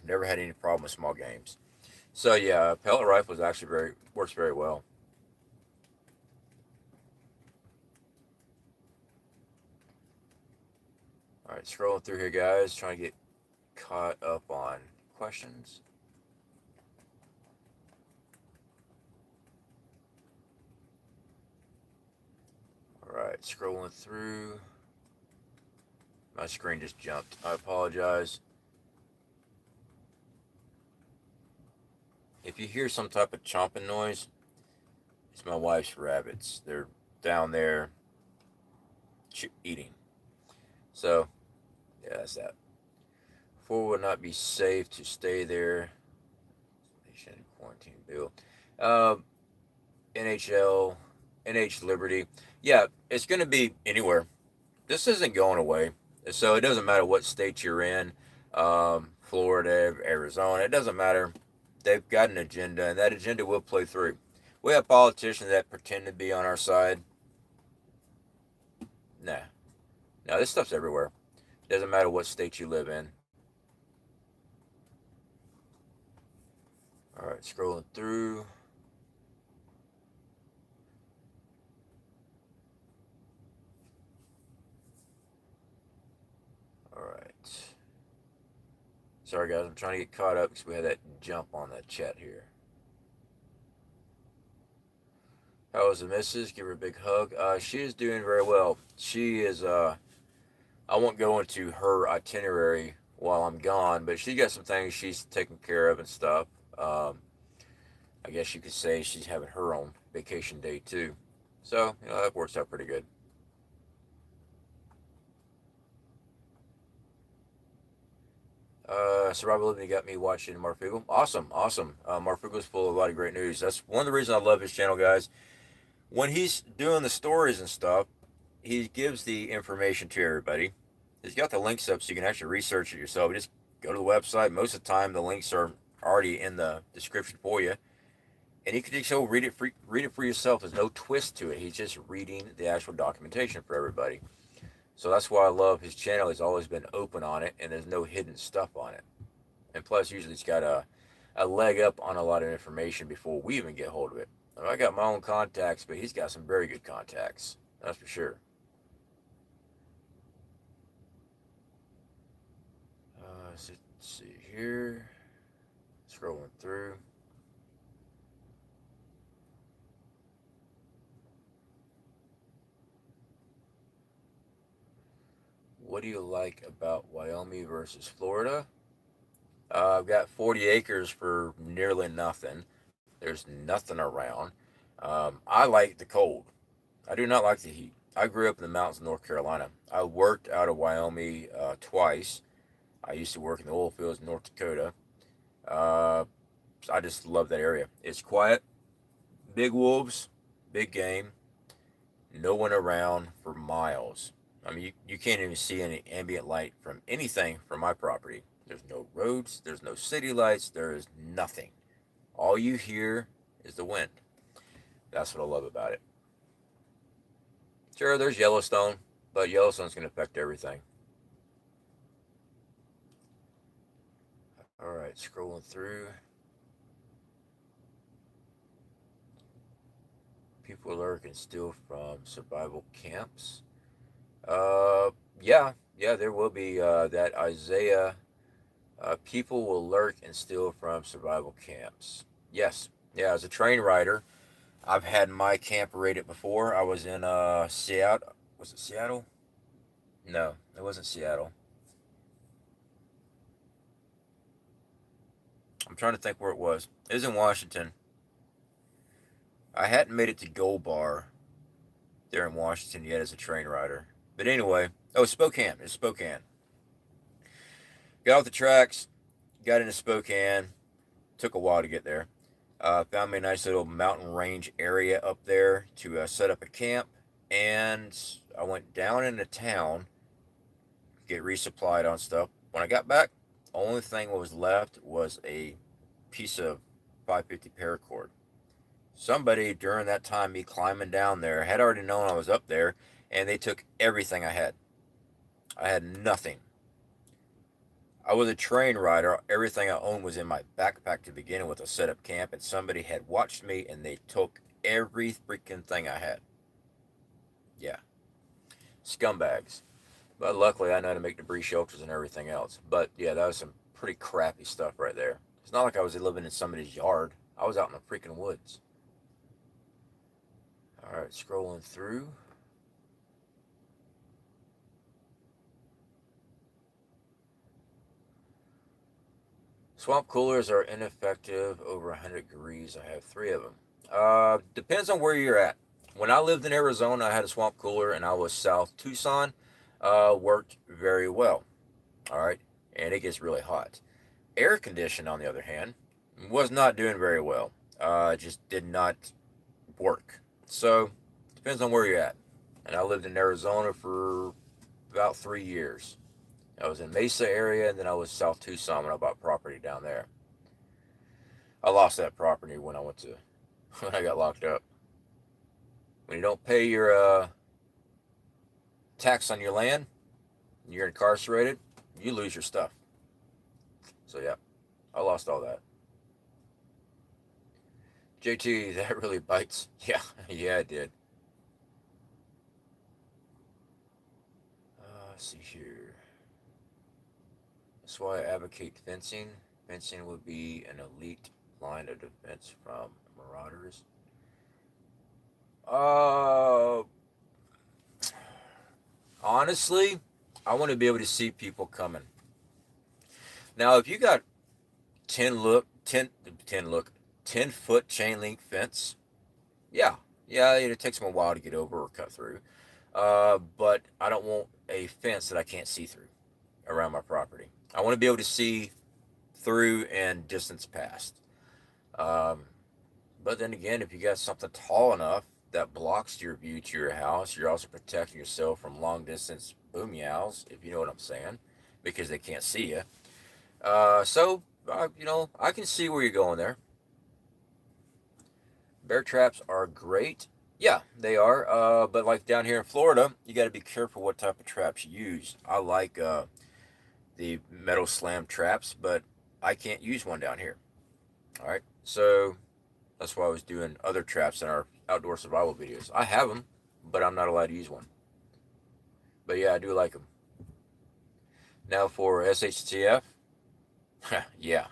Speaker 1: Never had any problem with small games. So yeah, pellet rifle is actually very works very well. All right, scrolling through here, guys, trying to get caught up on questions. All right, scrolling through. My screen just jumped. I apologize. If you hear some type of chomping noise, it's my wife's rabbits. They're down there eating. So, yeah, that's that. Four would not be safe to stay there. Quarantine bill. Uh, NHL, NH Liberty. Yeah, it's going to be anywhere. This isn't going away. So it doesn't matter what state you're in, Florida, Arizona. It doesn't matter. They've got an agenda, and that agenda will play through. We have politicians that pretend to be on our side. Nah. No, this stuff's everywhere. It doesn't matter what state you live in. All right, scrolling through. All right. Sorry, guys. I'm trying to get caught up because we had that jump on the chat here. How is the missus? Give her a big hug. She is doing very well. She is, I won't go into her itinerary while I'm gone, but she got some things she's taking care of and stuff. Um, I guess you could say she's having her own vacation day too. So, that works out pretty good. Survival Living got me watching Marfugo. Awesome, awesome. Marfugo's full of a lot of great news. That's one of the reasons I love his channel, guys. When he's doing the stories and stuff, he gives the information to everybody. He's got the links up so you can actually research it yourself. You just go to the website. Most of the time, the links are already in the description for you, and you can just go read it for yourself. There's no twist to it. He's just reading the actual documentation for everybody. So that's why I love his channel. He's always been open on it, and there's no hidden stuff on it. And plus, usually it's got a leg up on a lot of information before we even get hold of it. I got my own contacts, but he's got some very good contacts. That's for sure. Let's see here. Scrolling through. What do you like about Wyoming versus Florida? I've got 40 acres for nearly nothing. There's nothing around. I like the cold. I do not like the heat. I grew up in the mountains of North Carolina. I worked out of Wyoming twice. I used to work in the oil fields in North Dakota. Uh, I just love that area. It's quiet, big wolves, big game, no one around for miles. I mean, you can't even see any ambient light from anything from my property. There's no roads, there's no city lights, there is nothing. All you hear is the wind. That's what I love about it. Sure, there's Yellowstone, but Yellowstone's going to affect everything. All right, scrolling through. People lurk and steal from survival camps. Uh, yeah, yeah, there will be that Isaiah. People will lurk and steal from survival camps. Yes, yeah. As a train rider, I've had my camp raided before. I was in Seattle. Was it Seattle? No, it wasn't Seattle. I'm trying to think where it was. It was in Washington. I hadn't made it to Gold Bar there in Washington yet as a train rider. But anyway, oh, Spokane. It's Spokane. Got off the tracks, got into Spokane. Took a while to get there. Found me a nice little mountain range area up there to set up a camp. And I went down into town, get resupplied on stuff. When I got back, the only thing that was left was a piece of 550 paracord. Somebody during that time, me climbing down there, had already known I was up there, and they took everything I had. I had nothing. I was a train rider. Everything I owned was in my backpack to begin with, a setup camp, and somebody had watched me and they took every freaking thing I had. Yeah, scumbags. But luckily, I know how to make debris shelters and everything else. But yeah, that was some pretty crappy stuff right there. It's not like I was living in somebody's yard. I was out in the freaking woods. All right, scrolling through. Swamp coolers are ineffective over 100 degrees. I have 3 of them. Depends on where you're at. When I lived in Arizona, I had a swamp cooler and I was south Tucson. Worked very well. All right. And it gets really hot. Air conditioned, on the other hand, was not doing very well. Just did not work. So, depends on where you're at. And I lived in Arizona for about 3 years. I was in Mesa area, and then I was South Tucson when I bought property down there. I lost that property when I went to when I got locked up. When you don't pay your tax on your land, and you're incarcerated, you lose your stuff. So yeah, I lost all that. JT, that really bites. Yeah, yeah, it did. Let's see here. That's why I advocate fencing. Fencing would be an elite line of defense from marauders. Uh, Honestly, I want to be able to see people coming. Now, if you got 10 foot chain link fence, yeah, yeah, it takes them a while to get over or cut through. But I don't want a fence that I can't see through around my property. I want to be able to see through and distance past. Um, but then again, if you got something tall enough that blocks your view to your house, you're also protecting yourself from long distance boom yows, if you know what I'm saying, because they can't see you. I can see where you're going there. Bear traps are great. Yeah, they are. But like down here in Florida, you got to be careful what type of traps you use. I like the metal slam traps, but I can't use one down here. All right, so that's why I was doing other traps in our outdoor survival videos. I have them, but I'm not allowed to use one. But yeah, I do like them. Now for SHTF, yeah,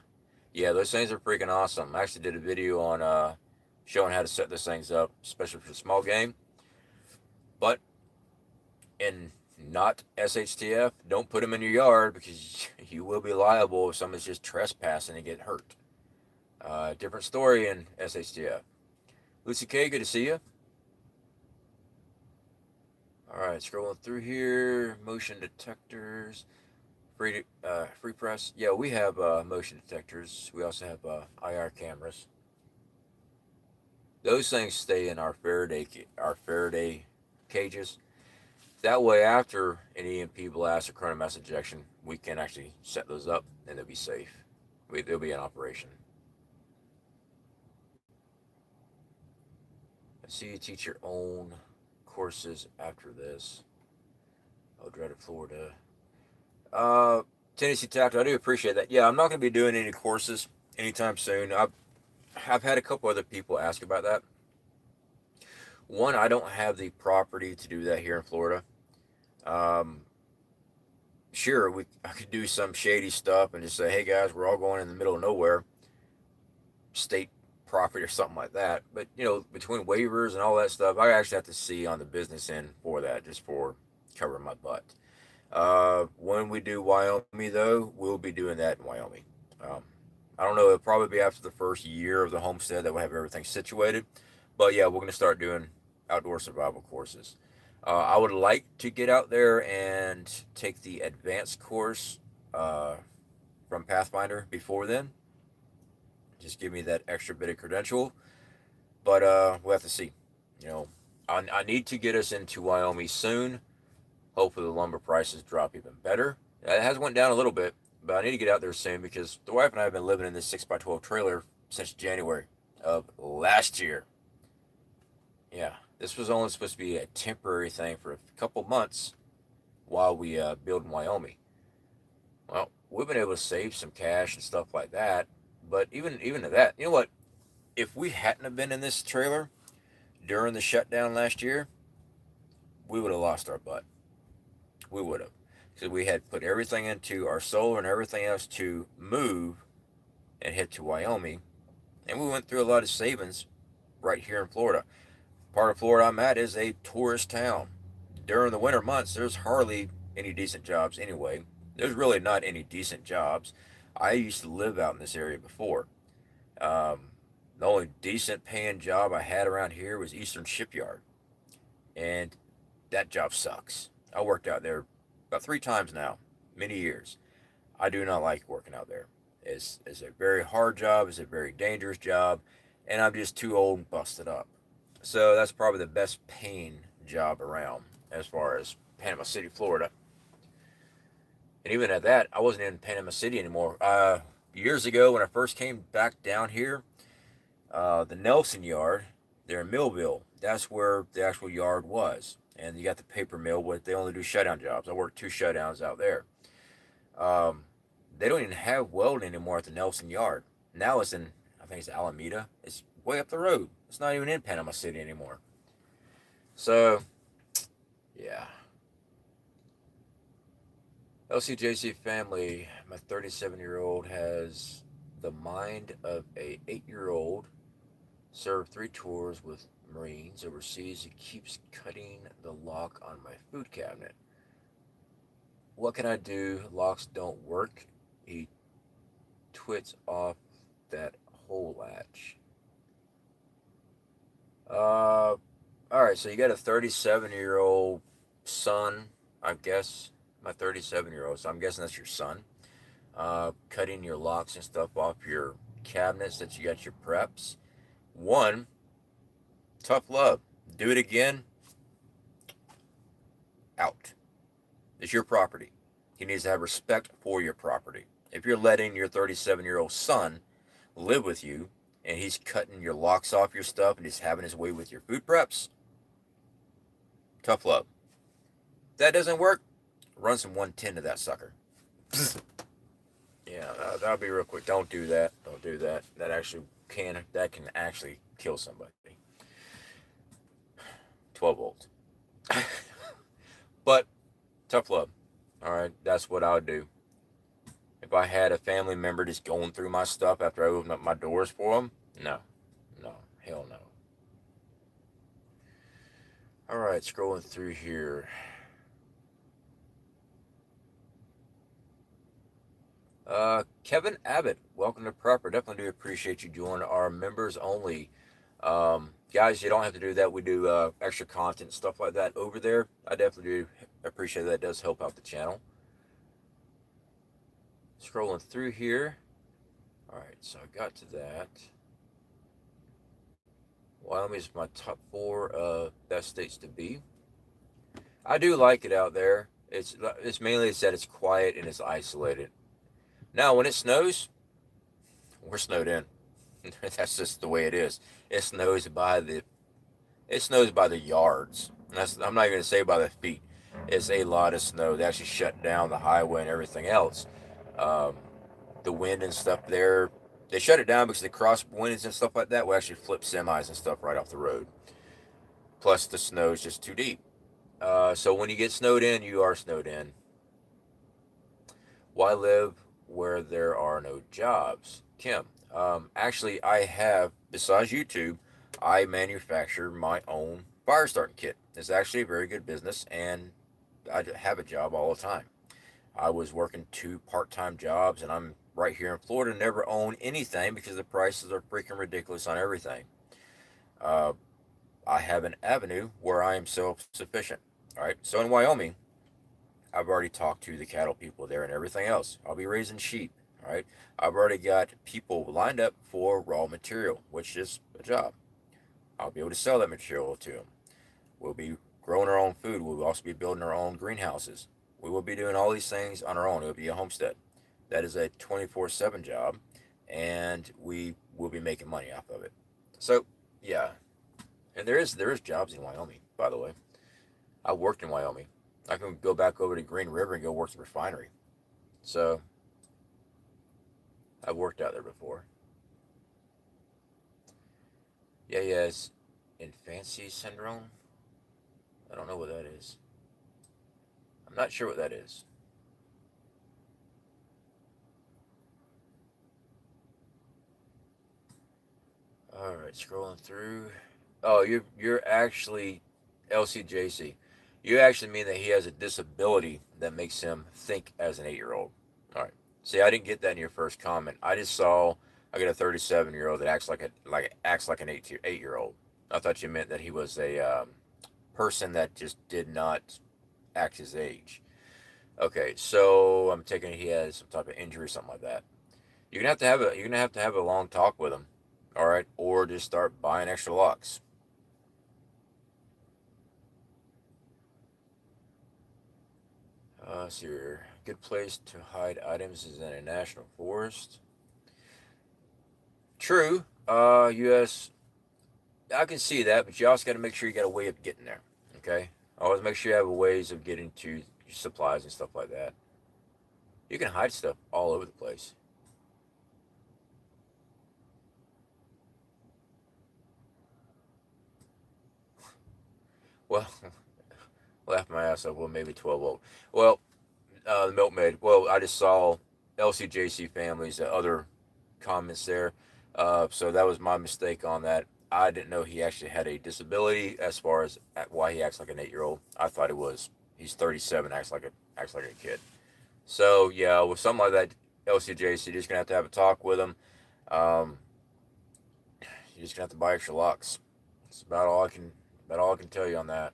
Speaker 1: yeah, those things are freaking awesome. I actually did a video on showing how to set those things up, especially for small game. But in not SHTF, don't put them in your yard because you will be liable if someone's just trespassing and get hurt. Different story in SHTF. Lucy K, good to see you. All right, scrolling through here. Motion detectors. Free press. Yeah, we have motion detectors. We also have IR cameras. Those things stay in our Faraday cages. That way, after an EMP blast or current mass ejection, we can actually set those up and they'll be safe. They'll be in operation. I see you teach your own courses after this. Oh, dreaded Florida. Tennessee Tactical, I do appreciate that. Yeah, I'm not going to be doing any courses anytime soon. I've had a couple other people ask about that. One, I don't have the property to do that here in Florida. Um, sure, I could do some shady stuff and just say, hey guys, we're all going in the middle of nowhere, state property or something like that. But between waivers and all that stuff, I actually have to see on the business end for that, just for covering my butt. When we do Wyoming, though, we'll be doing that in Wyoming. I don't know, it'll probably be after the first year of the homestead that we'll have everything situated. But yeah, we're going to start doing outdoor survival courses. I would like to get out there and take the advanced course for from Pathfinder before then. Just give me that extra bit of credential. But we'll have to see. You know, I need to get us into Wyoming soon. Hopefully the lumber prices drop even better. It has went down a little bit, but I need to get out there soon because the wife and I have been living in this 6x12 trailer since January of last year. Yeah, this was only supposed to be a temporary thing for a couple months while we build in Wyoming. Well, we've been able to save some cash and stuff like that. But even to that, you know what? If we hadn't have been in this trailer during the shutdown last year, we would have lost our butt. We would have. Because we had put everything into our solar and everything else to move and head to Wyoming. And we went through a lot of savings right here in Florida. Part of Florida I'm at is a tourist town. During the winter months, there's hardly any decent jobs anyway. There's really not any decent jobs. I used to live out in this area before. The only decent paying job I had around here was Eastern Shipyard. And that job sucks. I worked out there about 3 times now, many years. I do not like working out there. It's a very hard job. It's a very dangerous job. And I'm just too old and busted up. So that's probably the best paying job around as far as Panama City, Florida. And even at that, I wasn't in Panama City anymore. Years ago, when I first came back down here, the Nelson yard, there in Millville, that's where the actual yard was. And you got the paper mill, but they only do shutdown jobs. I worked 2 shutdowns out there. They don't even have welding anymore at the Nelson yard. Now it's in, I think it's Alameda. It's way up the road. It's not even in Panama City anymore. So, yeah. LCJC family, my 37-year-old has the mind of a 8-year-old. Served 3 tours with Marines overseas. He keeps cutting the lock on my food cabinet. What can I do? Locks don't work. He twits off that whole latch. Alright, so you got a 37-year-old son, I guess. My 37-year-old, so I'm guessing that's your son. Cutting your locks and stuff off your cabinets that you got your preps. One, tough love. Do it again. Out. It's your property. He needs to have respect for your property. If you're letting your 37-year-old son live with you and he's cutting your locks off your stuff and he's having his way with your food preps, tough love. If that doesn't work, run some 110 to that sucker. Yeah, that'll be real quick. Don't do that. Don't do that. That can actually kill somebody. 12 volts. But tough love. All right, that's what I would do. If I had a family member just going through my stuff after I opened up my doors for them, no, hell no. All right, scrolling through here. Kevin Abbott, welcome to Prepper. Definitely do appreciate you joining our members only. Guys, you don't have to do that. We do extra content, stuff like that over there. I definitely do appreciate that. It does help out the channel. Scrolling through here. All right, so I got to that. Wyoming is my top 4 best states to be. I do like it out there. It's mainly that it's quiet and it's isolated. Now, when it snows, we're snowed in. That's just the way it is. It snows by the yards. I'm not even gonna say by the feet. It's a lot of snow. They actually shut down the highway and everything else. The wind and stuff there, they shut it down because the crosswinds and stuff like that will actually flip semis and stuff right off the road. Plus, the snow is just too deep. So when you get snowed in, you are snowed in. Why live where there are no jobs? Kim, actually, I have, besides YouTube, I manufacture my own fire starting kit. It's actually a very good business, and I have a job all the time. I was working 2 part-time jobs, and I'm right here in Florida, never own anything because the prices are freaking ridiculous on everything. I have an avenue where I am self-sufficient. All right, so in Wyoming, I've already talked to the cattle people there and everything else. I'll be raising sheep. All right. I've already got people lined up for raw material, which is a job. I'll be able to sell that material to them. We'll be growing our own food. We'll also be building our own greenhouses. We will be doing all these things on our own. It will be a homestead. That is a 24/7 job, and we will be making money off of it. So, yeah, and there is jobs in Wyoming, by the way. I worked in Wyoming. I can go back over to Green River and go work the refinery. So I've worked out there before. Yeah, yes, infancy syndrome. I don't know what that is. I'm not sure what that is. All right, scrolling through. Oh, you're actually LCJC. You actually mean that he has a disability that makes him think as an 8-year-old. All right. See, I didn't get that in your first comment. I just saw I got a 37-year-old that acts like an 8-year-old. I thought you meant that he was a person that just did not act his age. Okay, so I'm taking he has some type of injury, something like that. You're gonna have to have a long talk with him, all right, or just start buying extra locks. So your good place to hide items is in a national forest. True. U.S. I can see that, but you also got to make sure you got a way of getting there. Okay. Always make sure you have ways of getting to your supplies and stuff like that. You can hide stuff all over the place. Well, laugh my ass off. Well, maybe 12 volt. Well, the milkmaid. Well, I just saw LCJC families, other comments there. So that was my mistake on that. I didn't know he actually had a disability as far as why he acts like an 8-year-old. I thought it was he's 37, acts like a kid. So yeah, with something like that, LCJC, you're just gonna have a talk with him. Um, you're just gonna have to buy extra locks. That's about all I can tell you on that.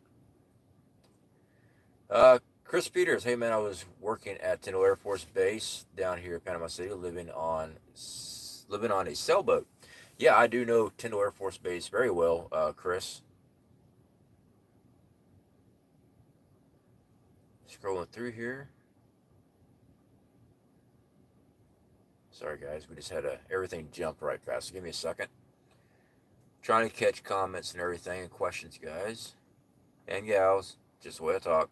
Speaker 1: Chris Peters, hey man, I was working at Tyndall Air Force Base down here in Panama City, living on a sailboat. Yeah, I do know Tyndall Air Force Base very well, Chris. Scrolling through here. Sorry guys, we just had everything jump right past. So give me a second. Trying to catch comments and everything and questions, guys and gals. Just the way I talk.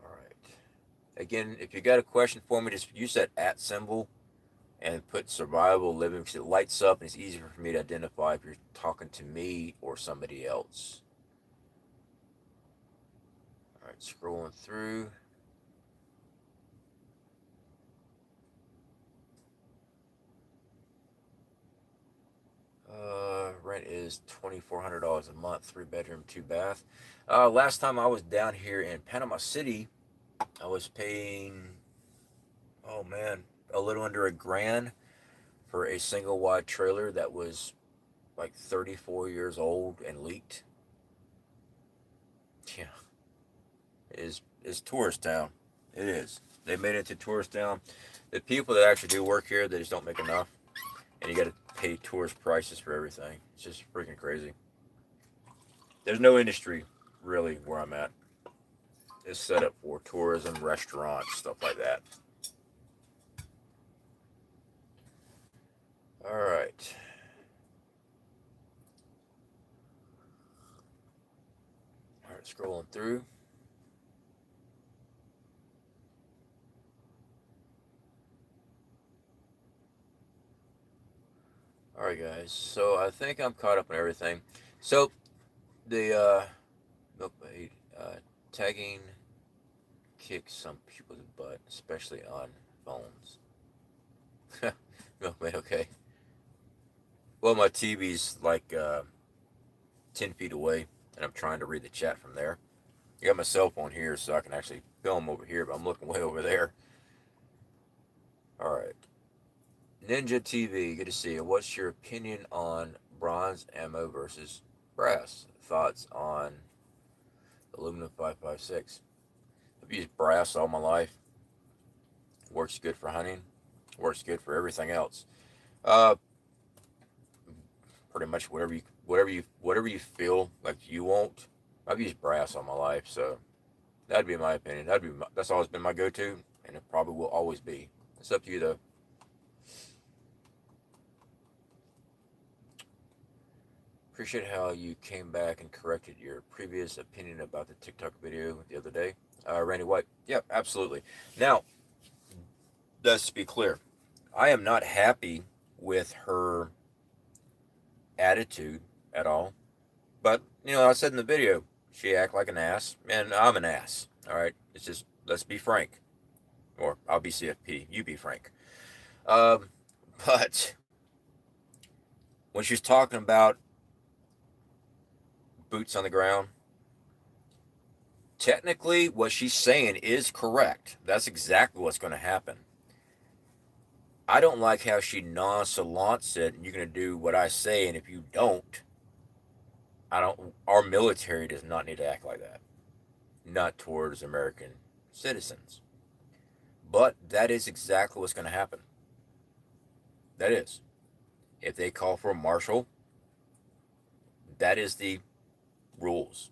Speaker 1: All right. Again, if you got a question for me, just use that at symbol and put survival living because it lights up and it's easier for me to identify if you're talking to me or somebody else. All right, scrolling through. Rent is $2,400 a month, 3 bedroom, 2 bath. Last time I was down here in Panama City, I was paying, oh man, a little under a grand for a single wide trailer that was like 34 years old and leaked. Yeah, is tourist town. It is. They made it to tourist town. The people that actually do work here, they just don't make enough, and you got to pay tourist prices for everything. It's just freaking crazy. There's no industry really where I'm at. It's set up for tourism, restaurants, stuff like that. All right. All right, scrolling through. All right, guys. So I think I'm caught up on everything. So the milkmaid tagging kicks some people's butt, especially on phones. Milkmaid, okay. Well, my TV's like 10 feet away, and I'm trying to read the chat from there. I got my cell phone here, so I can actually film over here, but I'm looking way over there. All right. Ninja TV, good to see you. What's your opinion on bronze ammo versus brass? Thoughts on aluminum 5.56? I've used brass all my life. Works good for hunting. Works good for everything else. Uh, Pretty much whatever you feel like you want. I've used brass all my life, so that'd be my opinion. That's always been my go-to, and it probably will always be. It's up to you though. Appreciate how you came back and corrected your previous opinion about the TikTok video the other day. Randy White. Yep, absolutely. Now, let's be clear. I am not happy with her attitude at all. But, I said in the video, she act like an ass, and I'm an ass. All right? It's just, let's be frank. Or I'll be CFP. You be frank. Um, but when she's talking about boots on the ground, technically what she's saying is correct. That's exactly what's going to happen. I don't like how she nonchalants it, and you're going to do what I say, and if you don't, our military does not need to act like that. Not towards American citizens. But that is exactly what's going to happen. That is. If they call for a marshal, that is the rules.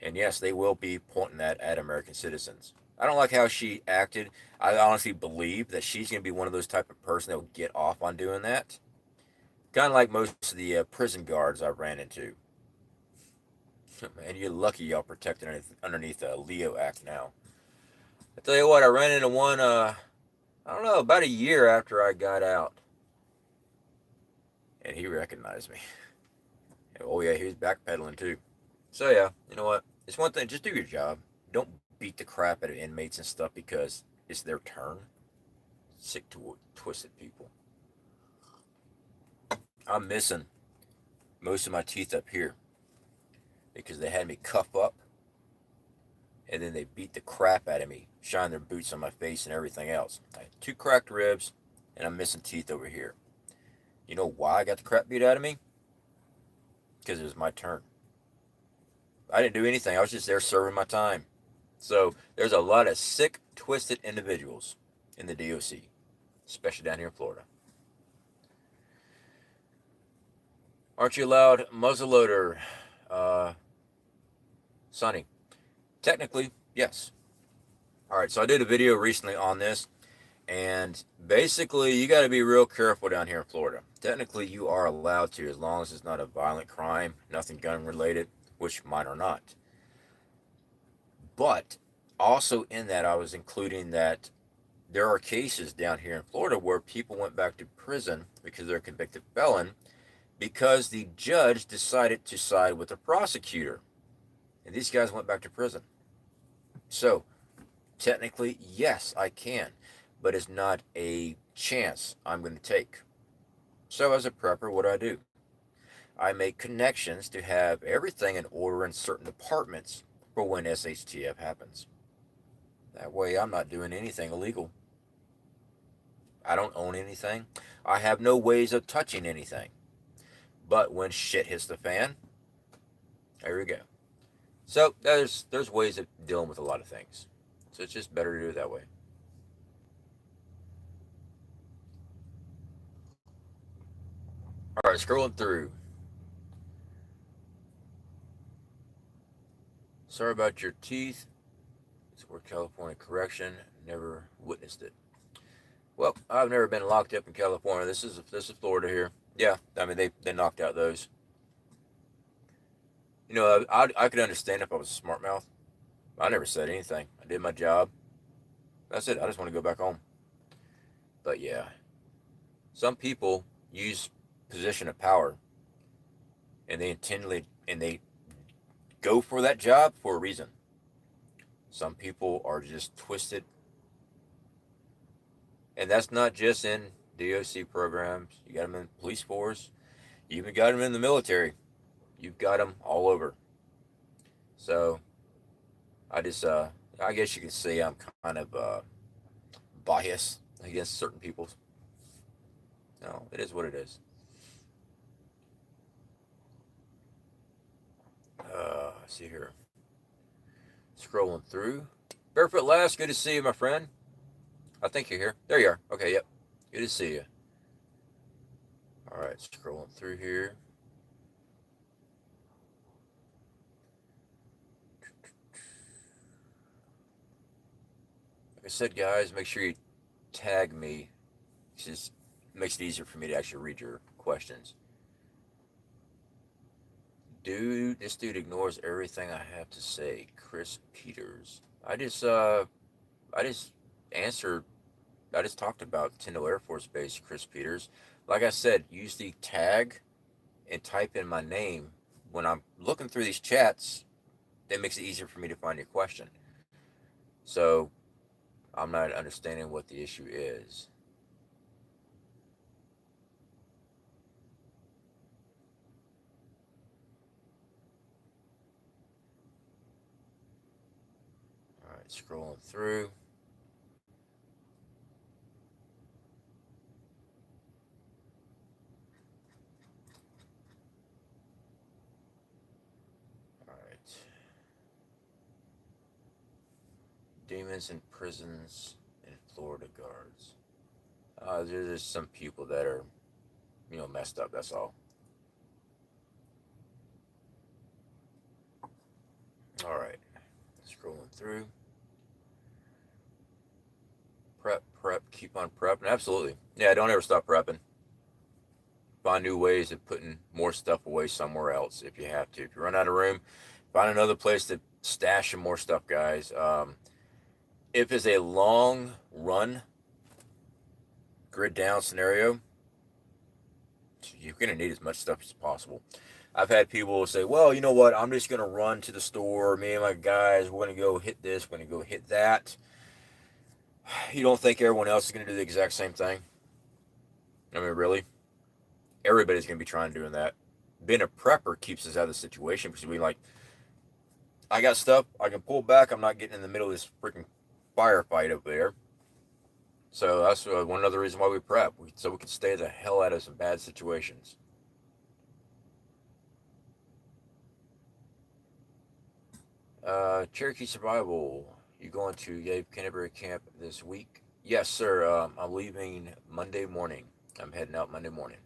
Speaker 1: And yes, they will be pointing that at American citizens. I don't like how she acted. I honestly believe that she's going to be one of those type of person that will get off on doing that. Kind of like most of the prison guards I ran into. Man, you're lucky y'all protected underneath the Leo Act now. I tell you what, I ran into one, I don't know, about a year after I got out. And he recognized me. Oh yeah, he was backpedaling too. So yeah, you know what? It's one thing, just do your job. Don't beat the crap out of inmates and stuff because it's their turn. Sick, twisted people. I'm missing most of my teeth up here because they had me cuff up and then they beat the crap out of me, shine their boots on my face and everything else. I had 2 cracked ribs and I'm missing teeth over here. You know why I got the crap beat out of me? Because it was my turn. I didn't do anything. I was just there serving my time. So there's a lot of sick, twisted individuals in the DOC, especially down here in Florida. Aren't you allowed muzzleloader, Sonny? Technically, yes. All right, so I did a video recently on this, and basically you got to be real careful down here in Florida. Technically, you are allowed to as long as it's not a violent crime, nothing gun related, which mine are not. But also in that, I was including that there are cases down here in Florida where people went back to prison because they're a convicted felon because the judge decided to side with the prosecutor. And these guys went back to prison. So, technically, yes, I can. But it's not a chance I'm going to take. So, as a prepper, what do? I make connections to have everything in order in certain departments for when SHTF happens. That way, I'm not doing anything illegal. I don't own anything. I have no ways of touching anything. But when shit hits the fan, there we go. So there's ways of dealing with a lot of things. So it's just better to do it that way. All right, scrolling through. Sorry about your teeth. It's where California correction. Never witnessed it. Well, I've never been locked up in California. This is Florida here. Yeah, I mean they knocked out those. I could understand if I was a smart mouth. I never said anything. I did my job. That's it. I just want to go back home. But yeah, some people use position of power, and they go for that job for a reason. Some people are just twisted, and that's not just in DOC programs. You got them in the police force. You even got them in the military. You've got them all over. So I guess you could say I'm kind of biased against certain people. No, it is what it is. Let's see here. Scrolling through. Barefoot Lass, good to see you, my friend. I think you're here. There you are. Okay, yep. Good to see you. All right, scrolling through here. Like I said, guys, make sure you tag me. It just makes it easier for me to actually read your questions. This dude ignores everything I have to say. Chris Peters. I just answered. I just talked about Tyndall Air Force Base, Chris Peters. Like I said, use the tag and type in my name. When I'm looking through these chats, that makes it easier for me to find your question. So I'm not understanding what the issue is. All right, scrolling through. All right. Demons in prisons and Florida guards. There's just some people that are, messed up. That's all. All right. Scrolling through. Prep, keep on prepping. Absolutely. Yeah, don't ever stop prepping. Find new ways of putting more stuff away somewhere else if you have to. If you run out of room, find another place to stash some more stuff, guys. If it's a long run, grid down scenario, you're going to need as much stuff as possible. I've had people say, well, you know what? I'm just going to run to the store. Me and my guys, we're going to go hit this, we're going to go hit that. You don't think everyone else is going to do the exact same thing? I mean, really? Everybody's going to be trying doing that. Being a prepper keeps us out of the situation because we like, I got stuff, I can pull back. I'm not getting in the middle of this freaking firefight over there. So that's one other reason why we prep, so we can stay the hell out of some bad situations. Cherokee Survival. You going to Yave Canterbury Camp this week? Yes, sir. I'm leaving Monday morning. I'm heading out Monday morning.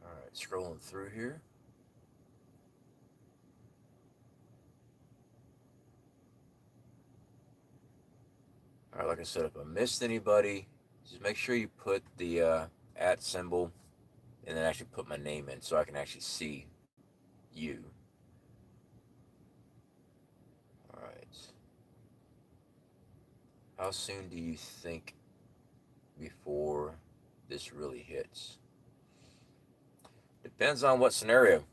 Speaker 1: All right, scrolling through here. All right, like I said, if I missed anybody, just make sure you put the at symbol and then actually put my name in so I can actually see you. All right. How soon do you think before this really hits? Depends on what scenario.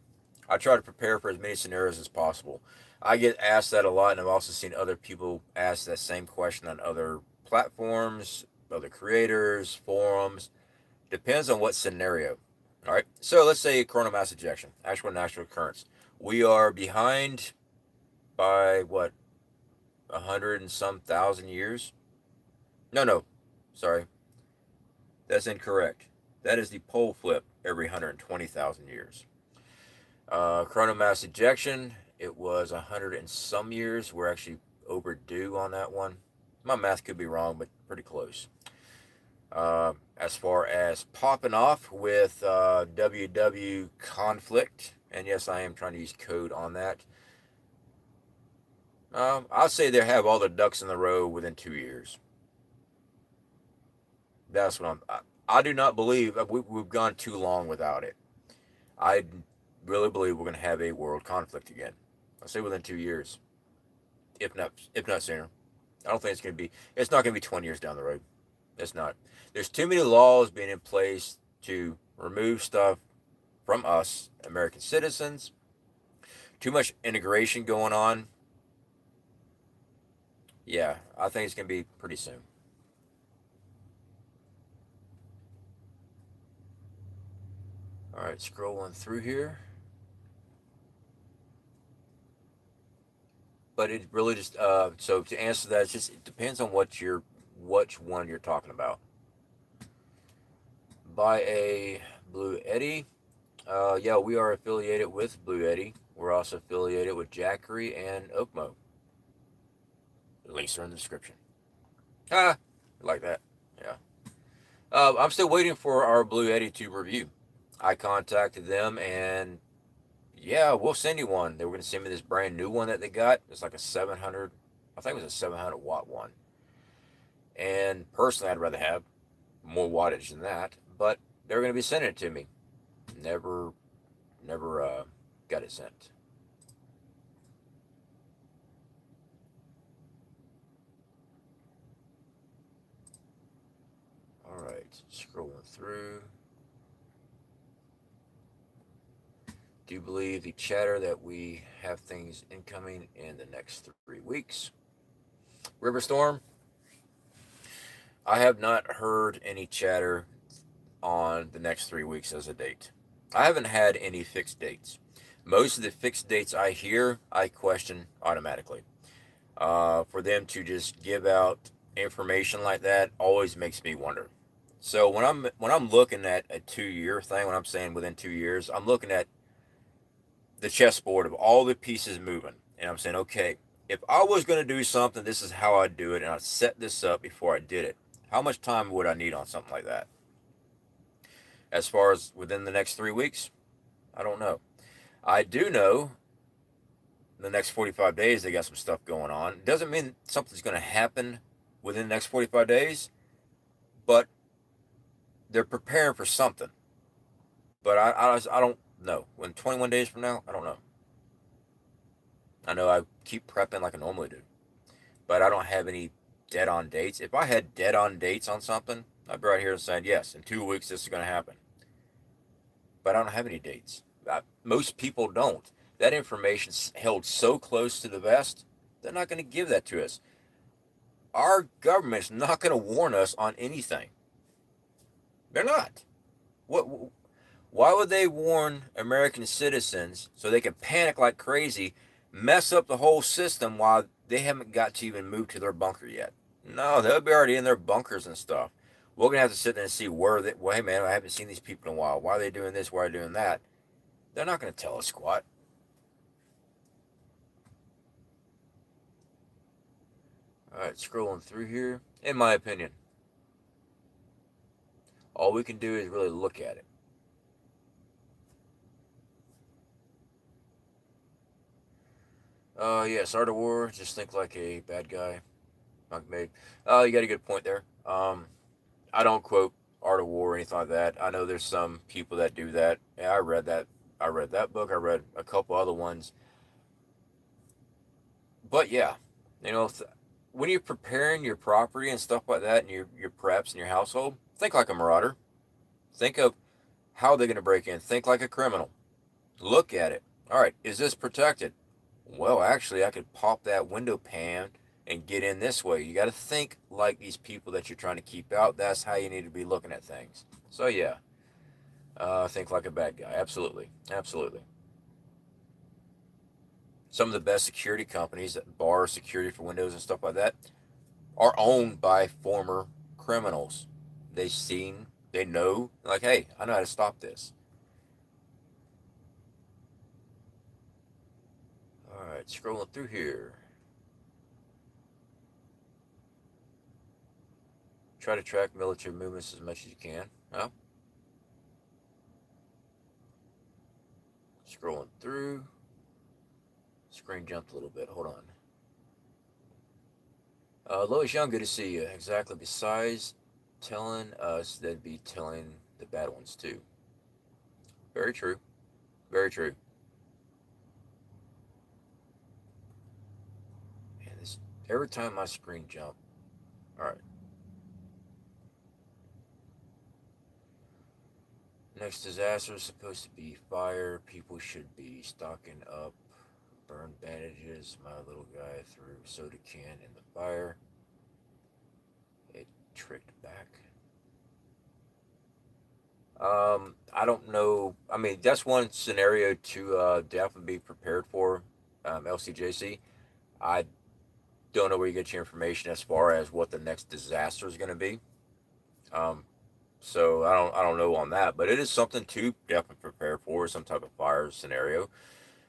Speaker 1: I try to prepare for as many scenarios as possible. I get asked that a lot, and I've also seen other people ask that same question on other platforms, other creators, forums. Depends on what scenario. All right. So let's say coronal mass ejection, actual natural occurrence. We are behind by what, 100 and some thousand years? No. Sorry. That's incorrect. That is the pole flip every 120,000 years. Coronal mass ejection, it was 100 and some years. We're actually overdue on that one. My math could be wrong, but pretty close. As far as popping off with WW conflict, and yes, I am trying to use code on that. I'll say they have all their ducks in the row within 2 years. That's what I do not believe we've gone too long without it. I really believe we're going to have a world conflict again. I'll say within 2 years, if not sooner. I don't think it's going to be. It's not going to be 20 years down the road. It's not. There's too many laws being in place to remove stuff from us, American citizens. Too much integration going on. Yeah, I think it's going to be pretty soon. All right, scrolling through here. But it really just so to answer that, it depends on which one you're talking about. Buy a Bluetti. Yeah, we are affiliated with Bluetti. We're also affiliated with Jackery and OKMO. Links are in the description. Ah, like that. Yeah. I'm still waiting for our Bluetti to review. I contacted them and yeah, we'll send you one. They were going to send me this brand new one that they got. It's like a 700, I think it was a 700 watt one. And personally, I'd rather have more wattage than that. But they're going to be sending it to me. Never got it sent. All right, scrolling through. Do you believe the chatter that we have things incoming in the next 3 weeks? Riverstorm, I have not heard any chatter on the next 3 weeks as a date. I haven't had any fixed dates. Most of the fixed dates I hear, I question automatically. For them to just give out information like that always makes me wonder. So when I'm looking at a 2 year thing, when I'm saying within 2 years, I'm looking at the chessboard of all the pieces moving, and I'm saying, okay, if I was going to do something, this is how I'd do it, and I'd set this up before I did it. How much time would I need on something like that? As far as within the next 3 weeks, I don't know. I do know the next 45 days they got some stuff going on. It doesn't mean something's going to happen within the next 45 days, but they're preparing for something. But I don't know. When 21 days from now, I don't know. I know I keep prepping like I normally do, but I don't have any dead on dates. If I had dead on dates on something, I'd be right here and saying, yes, in 2 weeks this is going to happen. But I don't have any dates. Most people don't. That information's held so close to the vest, they're not going to give that to us. Our government's not going to warn us on anything. They're not. What? Why would they warn American citizens so they can panic like crazy, mess up the whole system while they haven't got to even move to their bunker yet? No, they'll be already in their bunkers and stuff. We're going to have to sit there and see where they, well, hey man, I haven't seen these people in a while. Why are they doing this? Why are they doing that? They're not going to tell us squat. All right, scrolling through here. In my opinion, all we can do is really look at it. Yes, Art of War, just think like a bad guy. Monk made. You got a good point there. I don't quote Art of War or anything like that. I know there's some people that do that. Yeah, I read that. I read that book. I read a couple other ones. But yeah, you know, when you're preparing your property and stuff like that, and your preps and your household, think like a marauder. Think of how they're going to break in. Think like a criminal. Look at it. All right, is this protected? Well, actually, I could pop that window pan and get in this way. You got to think like these people that you're trying to keep out. That's how you need to be looking at things. So yeah, think like a bad guy. Absolutely, absolutely. Some of the best security companies that bar security for windows and stuff like that are owned by former criminals. They've seen, they know, like, hey, I know how to stop this. All right, scrolling through here. Try to track military movements as much as you can. Well, scrolling through. Screen jumped a little bit. Hold on. Lois Young, good to see you. Exactly. Besides telling us, they'd be telling the bad ones too. Very true. Very true. And this every time my screen jump. All right. Next disaster is supposed to be fire. People should be stocking up. Burn bandages. My little guy threw soda can in the fire. It tricked back. I don't know. I mean, that's one scenario to definitely be prepared for. LCJC. I don't know where you get your information as far as what the next disaster is going to be. Um, so I don't know on that, but it is something to definitely prepare for, some type of fire scenario.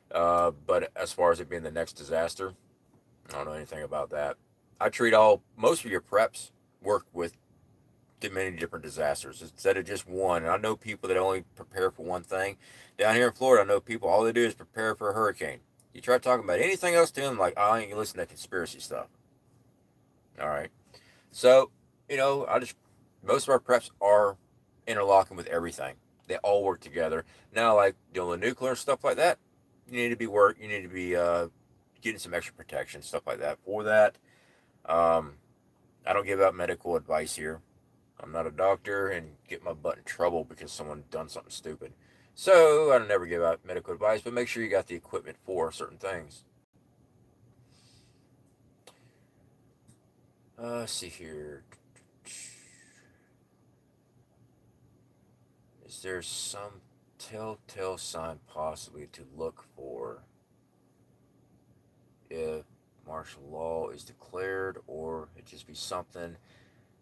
Speaker 1: But as far as it being the next disaster, I don't know anything about that. I treat most of your preps work with many different disasters instead of just one. And I know people that only prepare for one thing. Down here in Florida, I know people, all they do is prepare for a hurricane. You try talking about anything else to them, like, oh, I ain't listen to conspiracy stuff. All right. So, most of our preps are interlocking with everything. They all work together. Now, like dealing with nuclear stuff like that, you need to be getting some extra protection, stuff like that. For that, um, I don't give out medical advice here. I'm not a doctor and get my butt in trouble because someone done something stupid. So I don't never give out medical advice, but make sure you got the equipment for certain things. Let's see here. Is there some telltale sign possibly to look for if martial law is declared, or it just be something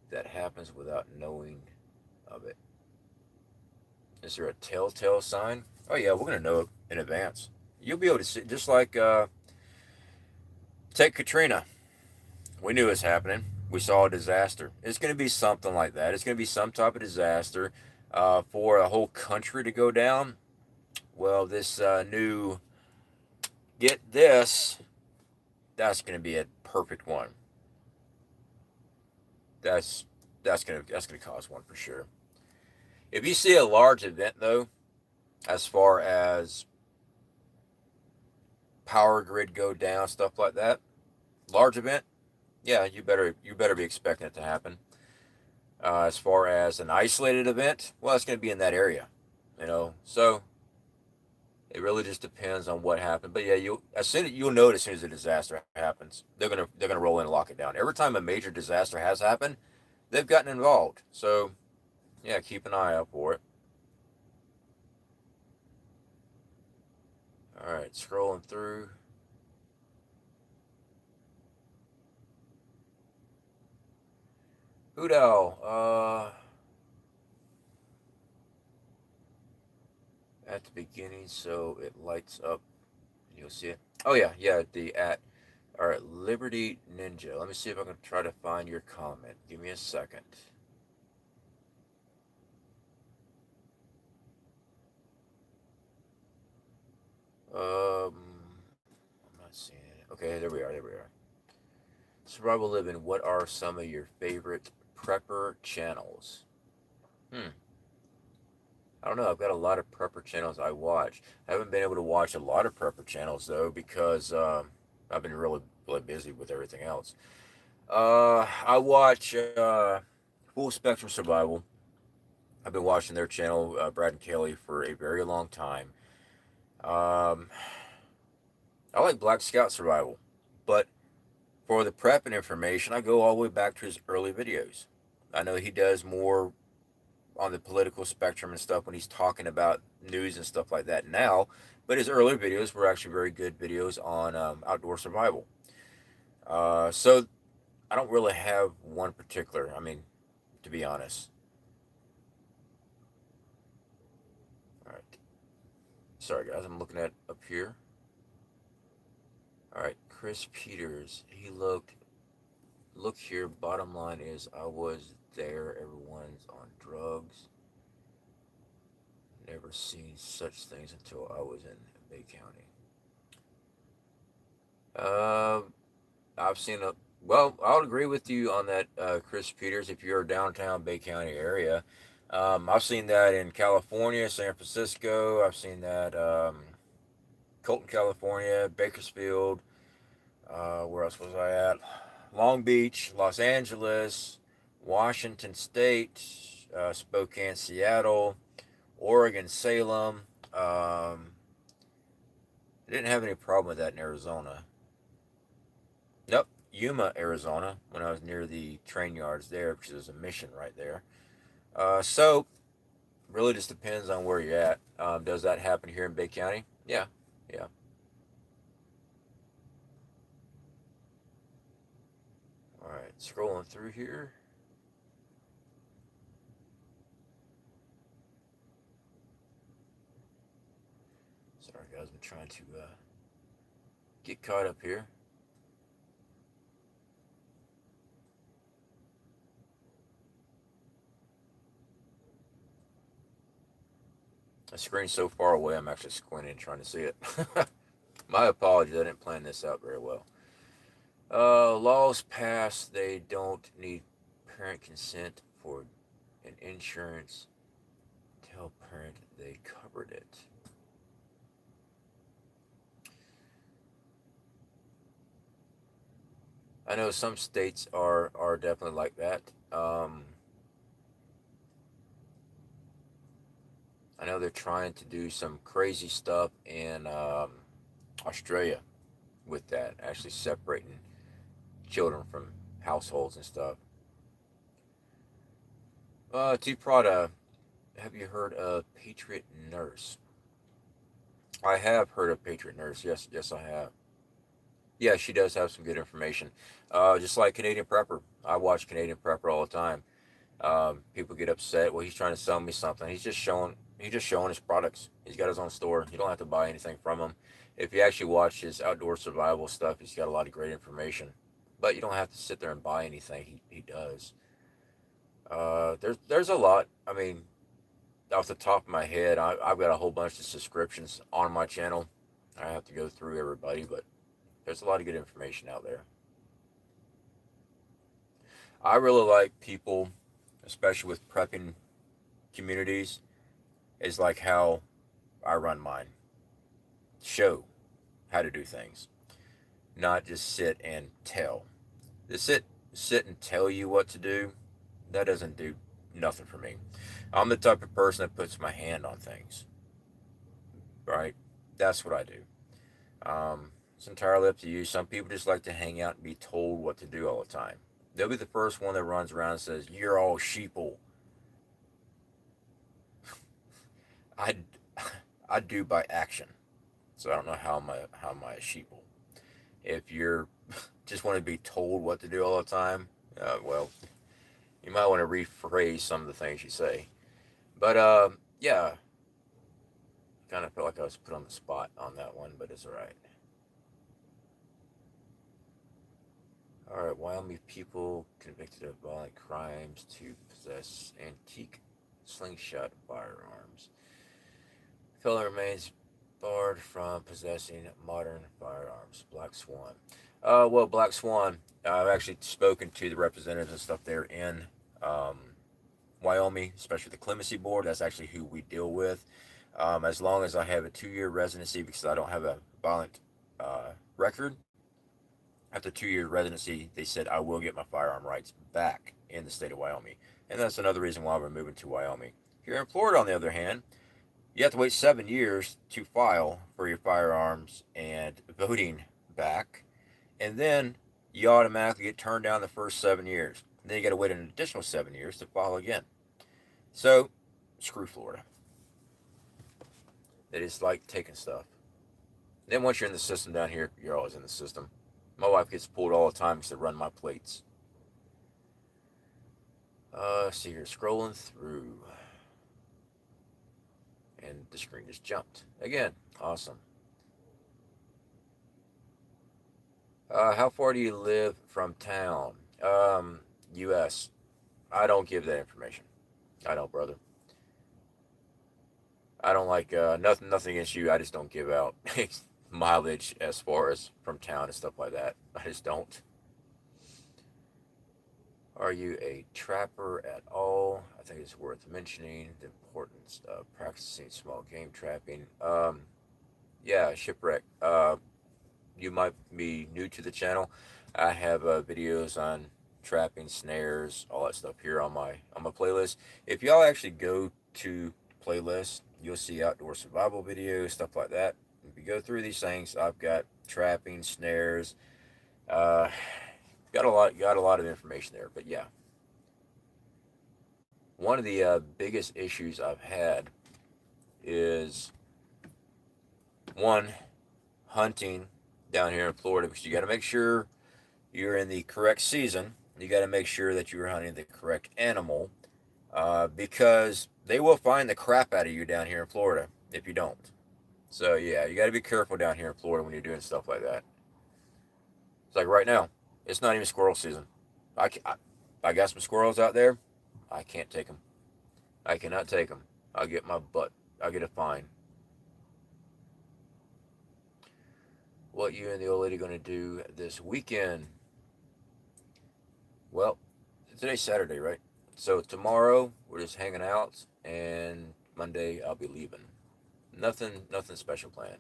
Speaker 1: that happens without knowing of it? Is there a telltale sign? Oh yeah, we're gonna know it in advance. You'll be able to see, just like take Katrina. We knew it was happening. We saw a disaster. It's gonna be something like that. It's gonna be some type of disaster for a whole country to go down. Well, this new get this, that's gonna be a perfect one. That's that's gonna cause one for sure. If you see a large event though, as far as power grid go down, stuff like that, large event, yeah, you better be expecting it to happen. As far as an isolated event, well, it's going to be in that area, So it really just depends on what happened. But yeah, you'll know it as soon as a disaster happens. They're gonna roll in and lock it down. Every time a major disaster has happened, they've gotten involved. So yeah, keep an eye out for it. All right, scrolling through. Hoodal, at the beginning, so it lights up. You'll see it. Oh yeah, yeah. The at All right, Liberty Ninja. Let me see if I can try to find your comment. Give me a second. I'm not seeing it. Okay, there we are. There we are. Survival Living. What are some of your favorite prepper channels? Hmm. I don't know. I've got a lot of prepper channels I watch. I haven't been able to watch a lot of prepper channels though because I've been really really busy with everything else. I watch Full Spectrum Survival. I've been watching their channel, Brad and Kelly, for a very long time. Um, I like Black Scout Survival, but for the prep and information, I go all the way back to his early videos. I know he does more on the political spectrum and stuff when he's talking about news and stuff like that now, but his earlier videos were actually very good videos on outdoor survival. So I don't really have one particular. I mean, to be honest. All right. Sorry, guys. I'm looking at up here. All right. Chris Peters. He looked. Look here. Bottom line is, I was there. Everyone's on drugs. Never seen such things until I was in Bay County. Uh, I've seen a. Well, I'll agree with you on that, Chris Peters. If you're a downtown Bay County area, I've seen that in California, San Francisco. I've seen that Colton, California, Bakersfield. Where else was I at? Long Beach, Los Angeles, Washington State, Spokane, Seattle, Oregon, Salem. I didn't have any problem with that in Arizona. Nope, Yuma, Arizona, when I was near the train yards there, because there's a mission right there. So, really just depends on where you're at. Does that happen here in Bay County? Yeah, yeah. All right, scrolling through here. Sorry, guys, I'm trying to get caught up here. The screen's so far away, I'm actually squinting trying to see it. My apologies, I didn't plan this out very well. Laws passed, they don't need parent consent for an insurance. Tell parent they covered it. I know some states are definitely like that. I know they're trying to do some crazy stuff in Australia with that, actually separating children from households and stuff. T Prada, have you heard of Patriot Nurse? I have heard of Patriot Nurse. Yes, yes, I have. Yeah, she does have some good information. Just like Canadian Prepper, I watch Canadian Prepper all the time. People get upset. Well, he's trying to sell me something. He's just showing his products. He's got his own store. You don't have to buy anything from him. If you actually watch his outdoor survival stuff, he's got a lot of great information. But you don't have to sit there and buy anything. He does. There's a lot. I mean, off the top of my head, I've got a whole bunch of subscriptions on my channel. I have to go through everybody, but there's a lot of good information out there. I really like people, especially with prepping communities, is like how I run mine. Show how to do things, not just sit and tell. To sit and tell you what to do, that doesn't do nothing for me. I'm the type of person that puts my hand on things, right? That's what I do. It's entirely up to you. Some people just like to hang out and be told what to do all the time. They'll be the first one that runs around and says, "You're all sheeple." I, I do by action, so I don't know how am I a sheeple. If you're just want to be told what to do all the time, well, you might want to rephrase some of the things you say. But yeah, kind of felt like I was put on the spot on that one, but it's all right. All right, Wyoming people convicted of violent crimes to possess antique slingshot firearms. Fellow remains barred from possessing modern firearms. Black Swan. Well, Black Swan, I've actually spoken to the representatives and stuff there in um, Wyoming, especially the Clemency Board. That's actually who we deal with. As long as I have a 2-year residency, because I don't have a violent record, after 2 years residency, they said I will get my firearm rights back in the state of Wyoming. And that's another reason why we're moving to Wyoming. Here in Florida, on the other hand, you have to wait 7 years to file for your firearms and voting back. And then you automatically get turned down the first 7 years. And then you got to wait an additional 7 years to file again. So, screw Florida. It is like taking stuff. Then once you're in the system down here, you're always in the system. My wife gets pulled all the time because they run my plates. See here, scrolling through. And the screen just jumped. Again, awesome. How far do you live from town? U.S. I don't give that information. I don't, brother. I don't like nothing against you. I just don't give out mileage as far as from town and stuff like that. I just don't. Are you a trapper at all? I think it's worth mentioning the importance of practicing small game trapping. Yeah, shipwreck. You might be new to the channel. I have videos on trapping, snares, all that stuff here on my playlist. If y'all actually go to the playlist, you'll see outdoor survival videos, stuff like that. If you go through these things, I've got trapping, snares, uh, got a lot of information there. But yeah, one of the biggest issues I've had is one, hunting down here in Florida, because you got to make sure you're in the correct season. You got to make sure that you're hunting the correct animal, because they will find the crap out of you down here in Florida if you don't. So yeah, you got to be careful down here in Florida when you're doing stuff like that. It's like right now, it's not even squirrel season. I got some squirrels out there. I can't take them. I cannot take them. I'll get my butt I'll get a fine. What you and the old lady going to do this weekend? Well, today's Saturday, right? So tomorrow we're just hanging out, and Monday I'll be leaving. Nothing special planned.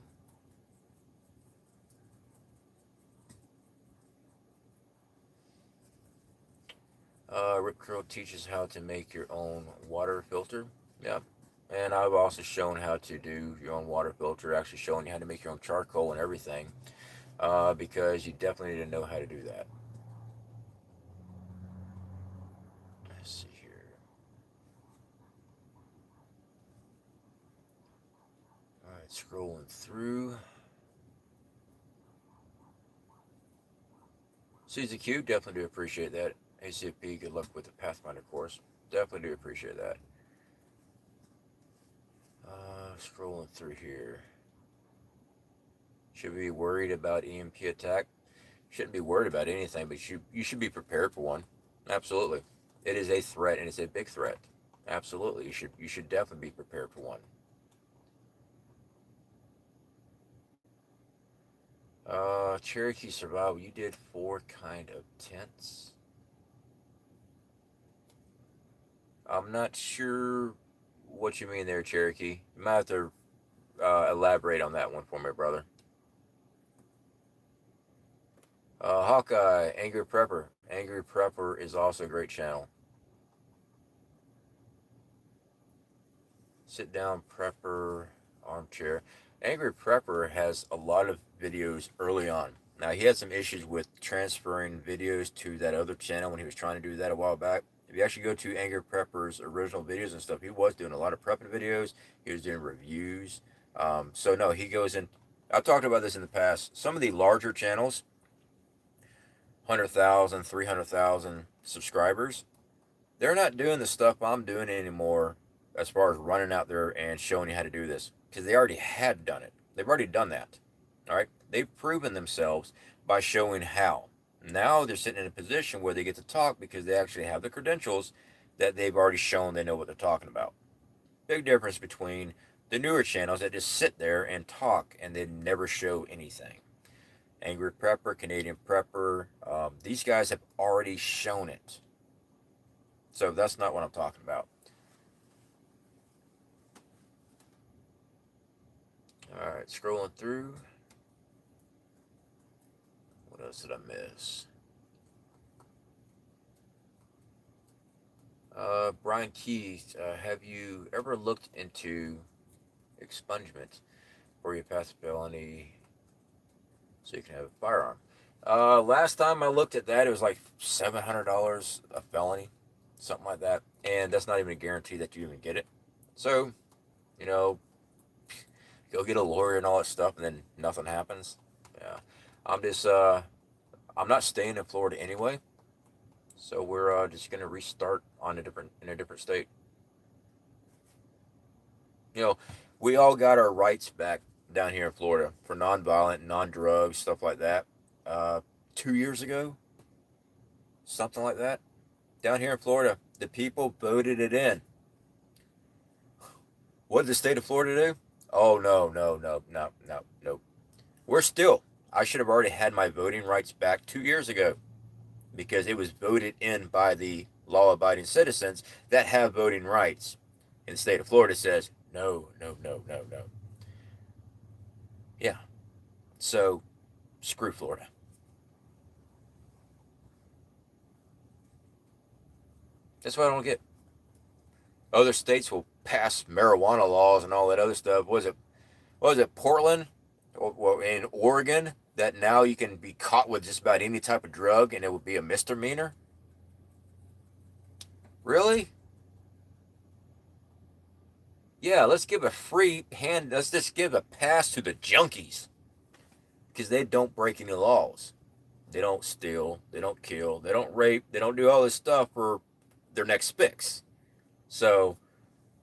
Speaker 1: Rip Curl teaches how to make your own water filter. Yeah. And I've also shown how to do your own water filter, actually showing you how to make your own charcoal and everything, because you definitely need to know how to do that. Let's see here. All right, scrolling through. Susie Q, definitely do appreciate that. ACP, good luck with the Pathfinder course. Definitely do appreciate that. Scrolling through here. Should we be worried about EMP attack? Shouldn't be worried about anything, but you should be prepared for one. Absolutely. It is a threat, and it's a big threat. Absolutely. You should definitely be prepared for one. Cherokee Survival, you did 4 kind of tents. I'm not sure what you mean there, Cherokee. You might have to elaborate on that one for me, brother. Hawkeye, Angry Prepper. Angry Prepper is also a great channel. Sit down prepper armchair. Angry Prepper has a lot of videos early on. Now, he had some issues with transferring videos to that other channel when he was trying to do that a while back. If you actually go to Angry Prepper's original videos and stuff, he was doing a lot of prepping videos. He was doing reviews. So, no, he goes in. I've talked about this in the past. Some of the larger channels, 100,000, 300,000 subscribers, they're not doing the stuff I'm doing anymore as far as running out there and showing you how to do this, because they already had done it. They've already done that. All right. They've proven themselves by showing how. Now they're sitting in a position where they get to talk because they actually have the credentials that they've already shown they know what they're talking about. Big difference between the newer channels that just sit there and talk and they never show anything. Angry Prepper, Canadian Prepper, these guys have already shown it. So that's not what I'm talking about. All right, scrolling through. What else did I miss? Brian Keith, have you ever looked into expungement for your past felony so you can have a firearm? Last time I looked at that, it was like $700 a felony, something like that, and that's not even a guarantee that you even get it. So, you know, go get a lawyer and all that stuff, and then nothing happens. Yeah, I'm not staying in Florida anyway, so we're just gonna restart in a different state. You know, we all got our rights back down here in Florida for nonviolent, non-drug stuff like that. 2 years ago, something like that. Down here in Florida, the people voted it in. What did the state of Florida do? Oh, no, no, no, no, no, no. We're still, I should have already had my voting rights back 2 years ago because it was voted in by the law-abiding citizens that have voting rights. And the state of Florida says, no, no, no, no, no. Yeah. So, screw Florida. That's what I don't get. Other states will pass marijuana laws and all that other stuff. Was it Portland or in Oregon that now you can be caught with just about any type of drug and it would be a misdemeanor? Really? Yeah, let's give a free hand. Let's just give a pass to the junkies because they don't break any laws. They don't steal. They don't kill. They don't rape. They don't do all this stuff for their next fix. So,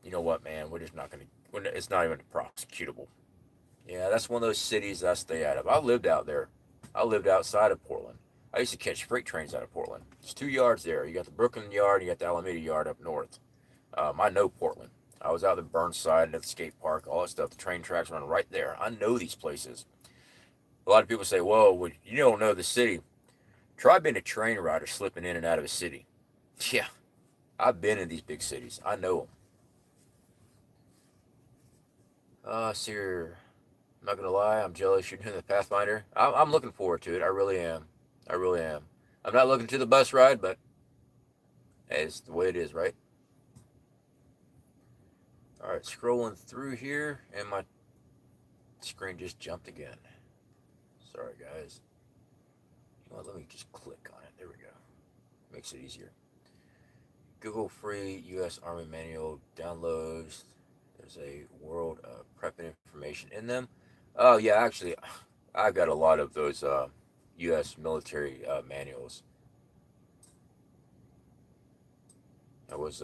Speaker 1: you know what, man? We're just not going to, it's not even prosecutable. Yeah, that's one of those cities I stay out of. I lived out there. I lived outside of Portland. I used to catch freight trains out of Portland. There's 2 yards there. You got the Brooklyn yard, you got the Alameda yard up north. I know Portland. I was out at the Burnside at the skate park, all that stuff. The train tracks run right there. I know these places. A lot of people say, "Whoa, well, you don't know the city." Try being a train rider slipping in and out of a city. Yeah, I've been in these big cities. I know them. So I'm not gonna lie, I'm jealous you're doing the Pathfinder. I'm looking forward to it. I really am. I really am. I'm not looking to the bus ride, but hey, it's the way it is, right? All right, scrolling through here, and my screen just jumped again. Sorry, guys. You know what? Let me just click on it. There we go. Makes it easier. Google free U.S. Army manual downloads. There's a world of prep information in them. Oh yeah, actually, I've got a lot of those U.S. military manuals. I was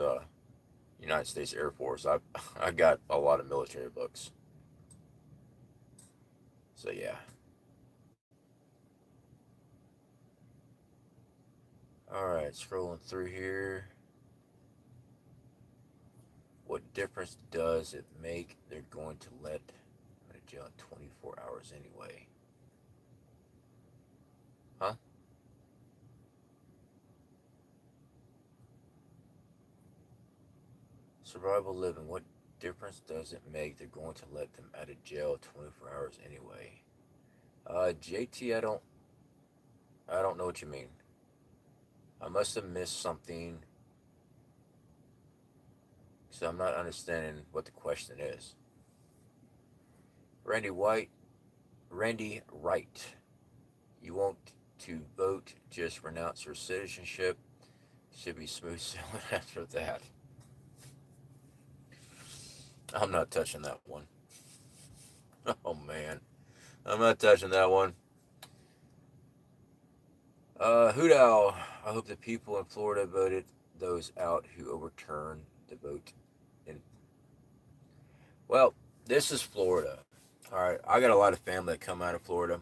Speaker 1: United States Air Force. I got a lot of military books. So yeah. All right, scrolling through here. What difference does it make? They're going to let go to jail in 24 hours anyway. Huh? Survival living. What difference does it make? They're going to let them out of jail 24 hours anyway. JT, I don't know what you mean. I must have missed something, so I'm not understanding what the question is. Randy White, Randy Wright, you want to vote? Just renounce your citizenship. Should be smooth sailing after that. I'm not touching that one. Oh man, I'm not touching that one. Hoot owl. I hope the people in Florida voted those out who overturned the vote. In well, this is Florida. All right, I got a lot of family that come out of Florida.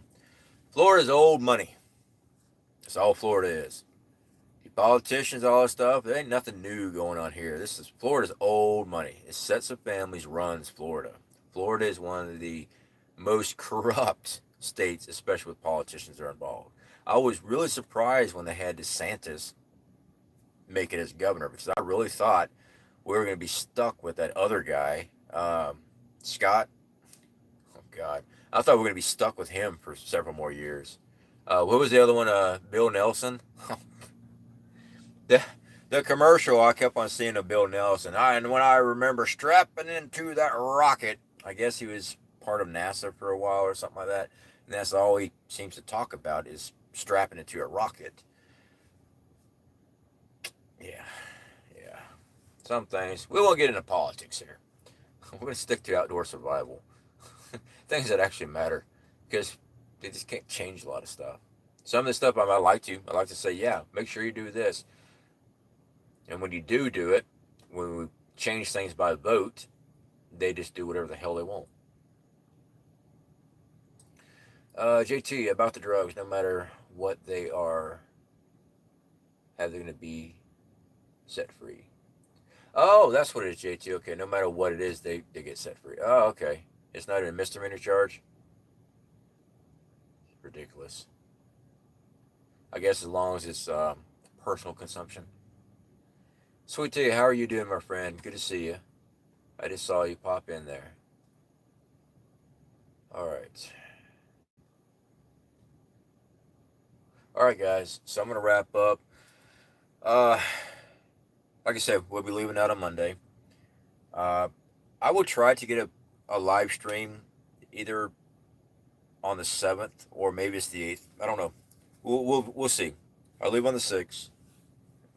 Speaker 1: Florida's old money. That's all Florida is. The politicians, all that stuff. There ain't nothing new going on here. This is Florida's old money. It sets of families runs Florida. Florida is one of the most corrupt states, especially with politicians that are involved. I was really surprised when they had DeSantis make it as governor because I really thought we were going to be stuck with that other guy, Scott. Oh God, I thought we were going to be stuck with him for several more years. What was the other one? Bill Nelson. the the commercial I kept on seeing of Bill Nelson. And when I remember strapping into that rocket, I guess he was part of NASA for a while or something like that. And that's all he seems to talk about is strapping into a rocket. Yeah, yeah. Some things we won't get into politics here. We're gonna stick to outdoor survival, things that actually matter, because they just can't change a lot of stuff. Some of the stuff I like to. I like to say, yeah, make sure you do this. And when you do it, when we change things by vote, they just do whatever the hell they want. JT, about the drugs, no matter what they are, how they're going to be set free. Oh, that's what it is, JT. Okay, no matter what it is, they get set free. Oh, okay. It's not even a misdemeanor charge? Ridiculous. I guess as long as it's personal consumption. Sweet tea, how are you doing, my friend? Good to see you. I just saw you pop in there. All right. All right, guys. So I'm going to wrap up. Uh, like I said, we'll be leaving out on Monday. Uh, I will try to get a live stream either on the 7th or maybe it's the 8th. I don't know. We'll see. I'll leave on the 6th.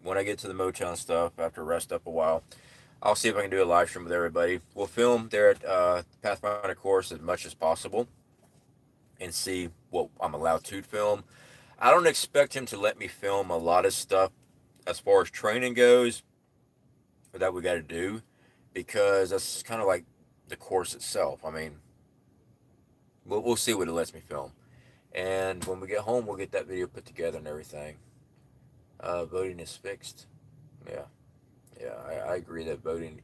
Speaker 1: When I get to the motel and stuff, after rest up a while, I'll see if I can do a live stream with everybody. We'll film there at Pathfinder course as much as possible and see what I'm allowed to film. I don't expect him to let me film a lot of stuff as far as training goes that we got to do because that's kind of like the course itself. I mean, we'll see what it lets me film. And when we get home, we'll get that video put together and everything. Voting is fixed. Yeah. Yeah, I agree that voting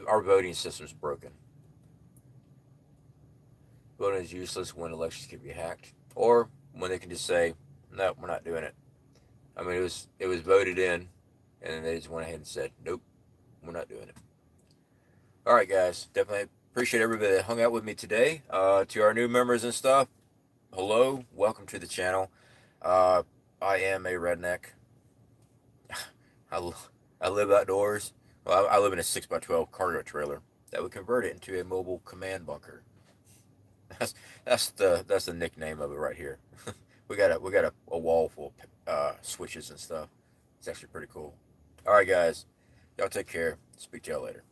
Speaker 1: our voting system's broken. Voting is useless when elections can be hacked, or when they can just say, "No, we're not doing it." I mean, it was voted in, and then they just went ahead and said, "Nope, we're not doing it." All right, guys, definitely appreciate everybody that hung out with me today. To our new members and stuff, hello, welcome to the channel. I am a redneck. I, I live outdoors. Well, I live in a 6x12 cargo trailer that would convert it into a mobile command bunker. That's the nickname of it right here. we got a wall full of switches and stuff. It's actually pretty cool. All right, guys, y'all take care. Speak to y'all later.